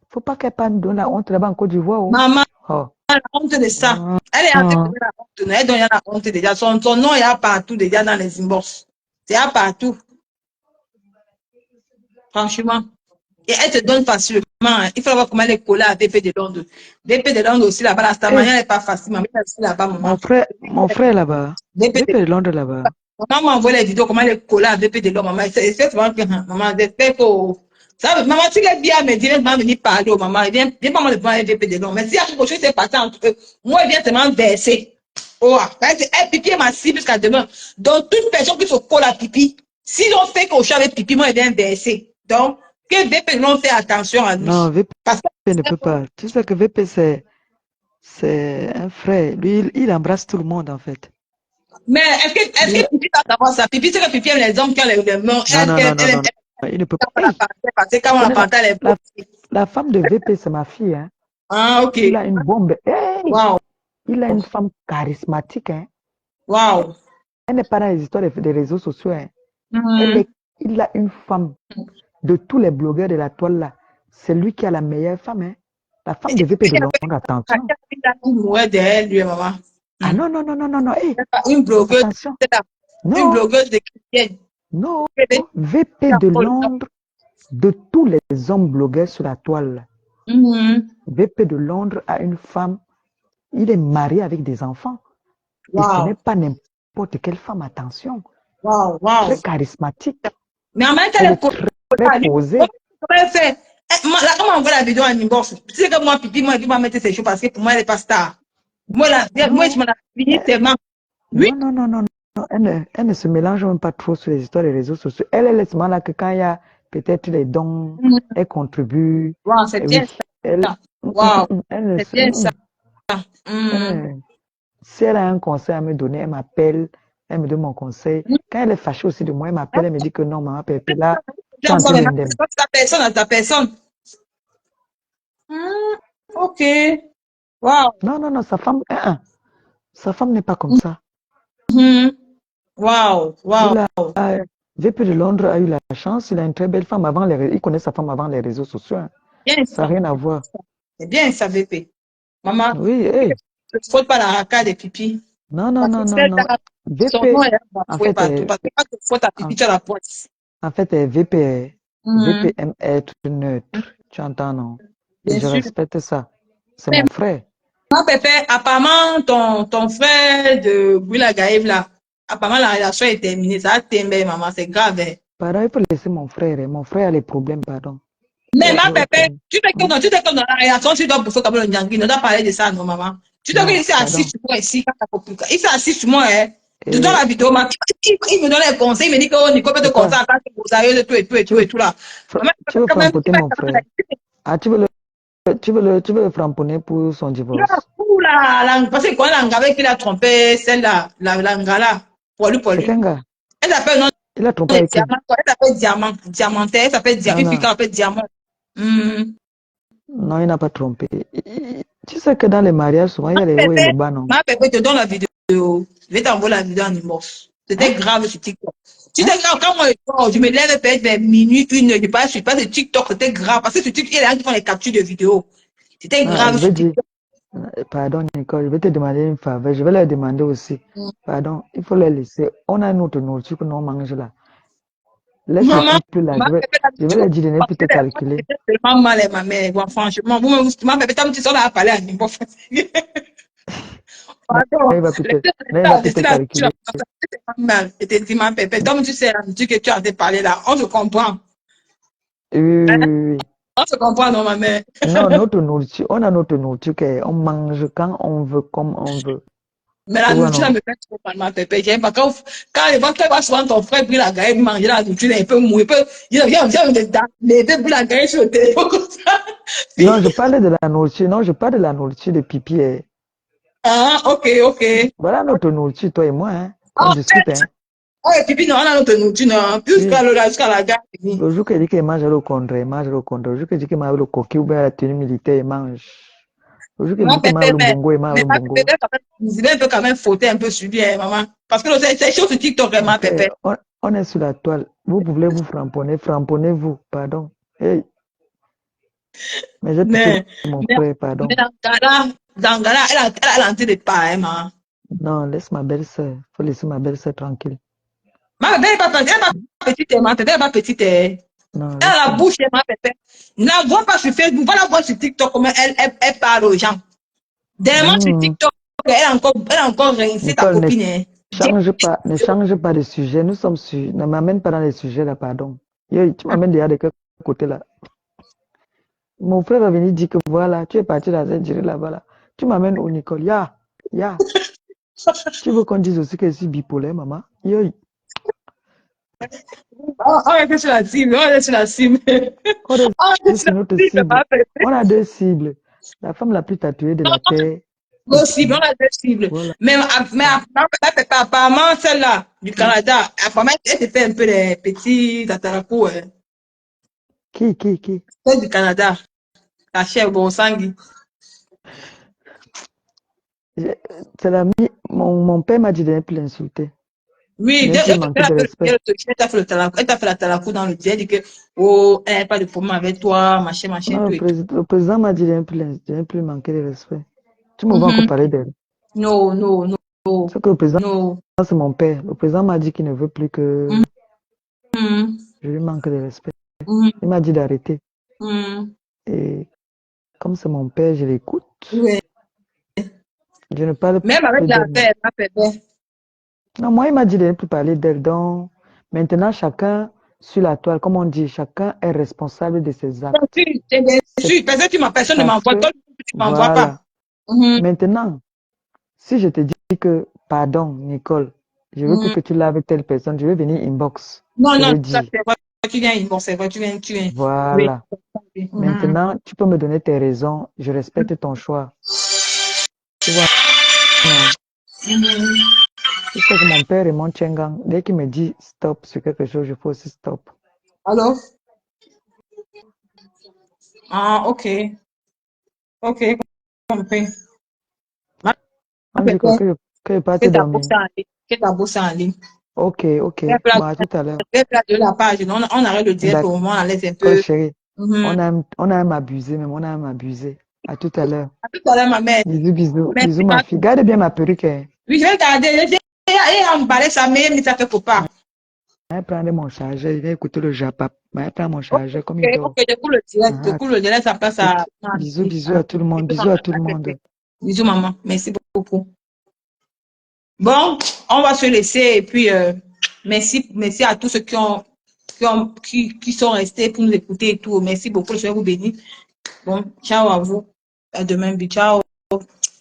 faut pas qu'elle parle de la honte là-bas en Côte d'Ivoire. Oh. Maman, Oh. elle a honte de ça. Ah, Elle est en train de ah. donner la honte. Elle donne la honte déjà. Son nom est partout déjà dans les inbox. C'est partout. Franchement. Et elle te donne facilement. Hein. Il faut voir comment elle est collée à VP de Londres. VP de Londres aussi là-bas, la Eh, manière n'est pas facile. Mais elle est aussi là-bas, maman. mon frère là-bas, VP de VP de Londres là-bas. Maman m'envoie les vidéos, comment elle est collée à VP de Londres, maman. C'est souvent que, maman, j'espère que. Ça, maman, tu l'as bien me dire, maman, venir parler au maman. Viens pas me voir VP de Londres. Mais si il y a quelque chose qui s'est passé entre eux, moi, il vient seulement verser. Oh, elle pipi ma cible jusqu'à demain. Donc, toute personne qui se colle à pipi, si on fait qu'au chat avec pipi, moi, il vient verser. Donc, que VP de Londres fait attention à Non, lui. VP Parce que, ne peut pas. Tu sais que VP, c'est un frère. Lui, il embrasse tout le monde en fait. mais est-ce Lui, que pipi va savoir ça? Pipi, c'est que pipi aime les hommes qui ont les mains. non, non, non, non, Elle non, aime non. Il ne peut pas. quand on la Hey, panthère, parce que tu quand on la connais panthère, elle est beau. la femme de VP, c'est ma fille. Hein. Ah, ok. Il a une bombe. Hey, Wow. il a une femme charismatique. Hein. Wow. Elle n'est pas dans les histoires des réseaux sociaux. Hein. Mm. Il a une femme de tous les blogueurs de la toile là. C'est lui qui a la meilleure femme. Hein. La femme de VP de Londres, attention. Il mourait derrière lui, maman. Ah Mm. non, non, non, non, non, non. Hey, Une blogueuse, attention. une Non, blogueuse de chrétienne. non. VP de Londres, de tous les hommes blogueurs sur la toile. Mm. VP de Londres a une femme. Il est marié avec des enfants. Et ce n'est Wow. pas n'importe quelle femme, attention. Wow. Wow. Très charismatique. Mais en même temps, Elle elle est est très posée. comment elle fait? Là, on m'envoie la vidéo en inbox. Tu sais que moi, pipi, moi, il va mettre ses choses parce que pour moi, elle n'est pas star. Moi, moi, je Non, m'en ai fini tellement. Oui. non, non, non, non, non. Elle ne se mélange même pas trop sur les histoires des réseaux sociaux. Elle est seulement là que quand il y a peut-être les dons, Mm. elle contribue. Wow, c'est Et bien oui, elle, ça. Wow, c'est bien ça. Mm. si elle a un conseil à me donner, elle m'appelle, elle me donne mon conseil. Quand elle est fâchée aussi de moi, elle m'appelle, elle me dit que non, maman Pépé, là, tu es en train de m'aimer. Ta personne à ta personne. Ok. Wow. Non, non, non, sa femme n'est pas comme ça. Wow. Il Wow. a, VP de Londres a eu la chance, il a une très belle femme avant il connaît sa femme avant les réseaux sociaux, hein. Bien Ça n'a ça. rien à voir. C'est bien ça, VP. Maman, Oui, ne hey. fraude pas la racade des pipi. Non, non, Parce que non, non, non. celle-là, son nom VP, est en bafoué fait, partout. Parce que quand tu frottes ta pipi, en, tu as la poisse. en fait, VP Mhm. aime être neutre. Tu entends, non? Et Bien je sûr. respecte ça. C'est Mais mon frère. moi, Pépé, apparemment, ton frère de Bula Gaïv, là, apparemment, la relation est terminée. Ça a tembe, maman, c'est grave, hein. Pardon, il faut laisser mon frère, hein. Mon frère a les problèmes, pardon. Mais ma Oh, Pépé, oui, tu sais que dans la relation, tu dois bouffer comme le Nyangui. On doit parler de ça, non, maman. Tu sais non, qu'il s'est assis pardon. sur moi ici, quand t'as compris. Il s'est assis sur moi, hein. Dans Et la vidéo, il me donne les conseils, il me dit que oh, Nico peut te c'est conseiller quoi? à quand tu sérieux, tout et tout et Tu tout veux, et tout là. Maman, tu veux quand même, frampoter mon frère? Ah, tu veux le framponner pour son non, divorce? pour parce que quand l'angave qu'il a trompé, celle-là, l'angala, pour C'est lui. qu'un gars. Elle s'appelle non, Il a trompé les avec qui? diamants, elle s'appelle diamant, diamantaire, elle s'appelle diamant, Non, une fille non, qui s'appelle diamant. Hmm. non, il n'a pas trompé. Tu sais que dans les mariages, souvent, il y a les hauts et les bas, non? Ma bébé, te donne la vidéo. Je vais t'envoyer la vidéo en inbox. C'était Hein? grave sur TikTok. Tu Hein? sais, quand moi, je me lève peut-être vers minuit, une heure, je suis pas sur TikTok, c'était grave. Parce que sur TikTok, il y a des gens qui font les captures de vidéos. C'était Non, grave je sur vais dire, TikTok. pardon, Nicole, je vais te demander une faveur. Je vais leur demander aussi. Pardon, il faut leur laisser. On a notre nourriture que nous mangeons là. Laisse le Maman, couple là. ma bébé, Je vais leur dire de ne plus te calculer. c'était tellement mal, ma mère. Bon, franchement, ma bébé, tu sors là à parler à niveau fatigué. Non, Pardon. il va plus te, non, il va Là, je plus te suis là, tu as calculer. mal. Et t'es dit, ma bébé, comme tu sais, la musique que tu as parlé là, on se comprend. Oui, oui, oui, oui, oui. On se comprend, non, ma mère. Non, notre nourriture, on a notre nourriture on mange quand on veut, comme on veut. Mais Tu la vois, nourriture, là, non? me fait trop mal, ma pépé. J'aime pas quand il va souvent ton frère brûle la gaille, manger la nourriture, il peut mourir, il vient les deux brûle la gaille sur le téléphone comme ça. Non, je parlais de la nourriture. Non, je parle de la nourriture de pipi, eh. Ah, ok, ok. Voilà notre nourriture, toi et moi, hein. Qu'on En discute, fait, hein. ouais, pipi, non, on a notre nourriture, non. Oui. Jusqu'à la gare. Le jour qu'il dit qu'il mange le contraire, il mange le contraire. Le jour qu'il dit qu'il mange le coquille ou bien la tenue militaire, il mange. Le jour qu'il Ma dit qu'il mange pépé, le mbongo, il mange mais le ma pépé, mbongo. vous un peu quand même fauter un peu sur lui, hein, maman. Parce que c'est chaud sur TikTok, hein, Mon ma frère, pépé. on est sur la toile. Vous voulez vous framponner, framponnez-vous, pardon. Hey, mais j'ai touché Mais, mon mais, frère, mais pardon. dans Gala, elle a entré de pas, hein, maman. Non, laisse ma belle-sœur. Faut laisser ma belle-sœur tranquille. Ma belle, elle n'est pas petite, ma pépé, elle n'est pas petite, hein. Non, Elle a la laisse-la. bouche, ma pépé. Ne la vois pas sur Facebook, va la voir sur TikTok, comment elle parle aux gens. Dernièrement sur Hmm. TikTok, elle a encore rincé ta Nicole, copine, hein. ne change pas de sujet. Nous sommes sur, ne m'amène pas dans les sujets là, pardon. Yo, tu m'amènes déjà de quel côté là? Mon frère va venir dire que voilà, tu es parti dans un direct là-bas là. Tu m'amènes où, Nicole? Ya. Tu veux qu'on dise aussi que je suis bipolaire, maman? Yo, On est sur la cible, on est sur la cible. on est On est sur sur la notre cible, cible. ma pépé. On a deux cibles. La femme la plus tatouée de la terre et Nos cibles, on moi. a deux cibles. Voilà. Mais apparemment, celle-là du Canada, apparemment, elle se fait un peu les petits tatarapous, hein. Qui? Celle du Canada, la chèvre, bon sang. J'ai- C'est l'ami. Mon père m'a dit de ne plus l'insulter. Oui, De ne plus manquer de respect. elle t'a fait elle t'a fait la talacou dans le dia, elle dit que, oh, elle n'a pas de problème avec toi, machin, Non, tout et tout. le président m'a dit de ne plus manquer de respect. Tu me vois encore Mhm. parler d'elle. No, no, no, no, C'est que le président, no. c'est mon père. Le président m'a dit qu'il ne veut plus que Mhm, je lui manque de respect. mhm, Il m'a dit d'arrêter. mhm. Et comme c'est mon père, je l'écoute. Oui. Je ne parle Même avec plus la d'elle, non. paix, ma pépé. Non, moi, il m'a dit de ne plus parler d'elle. Donc, maintenant, chacun sur la toile, comme on dit, chacun est responsable de ses actes. C'est bien C'est sûr, personne ne parce m'envoie, que, toi, tu ne m'envoies pas. voilà. Mhm, Maintenant, si je te dis que, pardon, Nicole, je veux plus mhm. que tu laves telle personne, je vais venir inbox. Non, Je non, vais ça dire, c'est vrai. Tu viens, bon, c'est vrai, tu viens. Oui. voilà. Mhm. Maintenant, tu peux me donner tes raisons. Je respecte ton choix. Tu vois, non. Mhm. Tu sais que mon père est mon Tchengang. Dès qu'il me dit stop sur quelque chose, je fais aussi stop. Alors? Ah, ok. Ok, compris. Ma On dit quoi préfère que je parte que ta dormir. bourse en ligne. Que ta bourse en ligne. Ok, ok. Bon, à tout à l'heure. De la page. On arrête le direct D'accord, au moment, on laisse un peu. chérie. Mhm. On a m'abuser, même on a m'abuser. À tout à l'heure. À tout à l'heure, ma mère. Bisous, bisous. Merci, Bisous, ma ma fille. Garde bien ma perruque, hein. oui, je vais garder. Et emballer ça, mais ça fait pour pas. Je vais prendre mon chargeur. Je vais écouter le japap. Je vais prendre mon Ok, chargeur comme il ok, dort. je coule le direct. Je Ah, coule le direct, ça passe à. bisous, bisous à tout le monde. Bisous, Bisous maman. à tout le monde. Bisous, maman. Merci beaucoup. Bon, on va se laisser et puis merci à tous ceux qui sont restés pour nous écouter et tout. Merci beaucoup, le Seigneur vous bénisse. Bon, ciao à vous. À demain, ciao.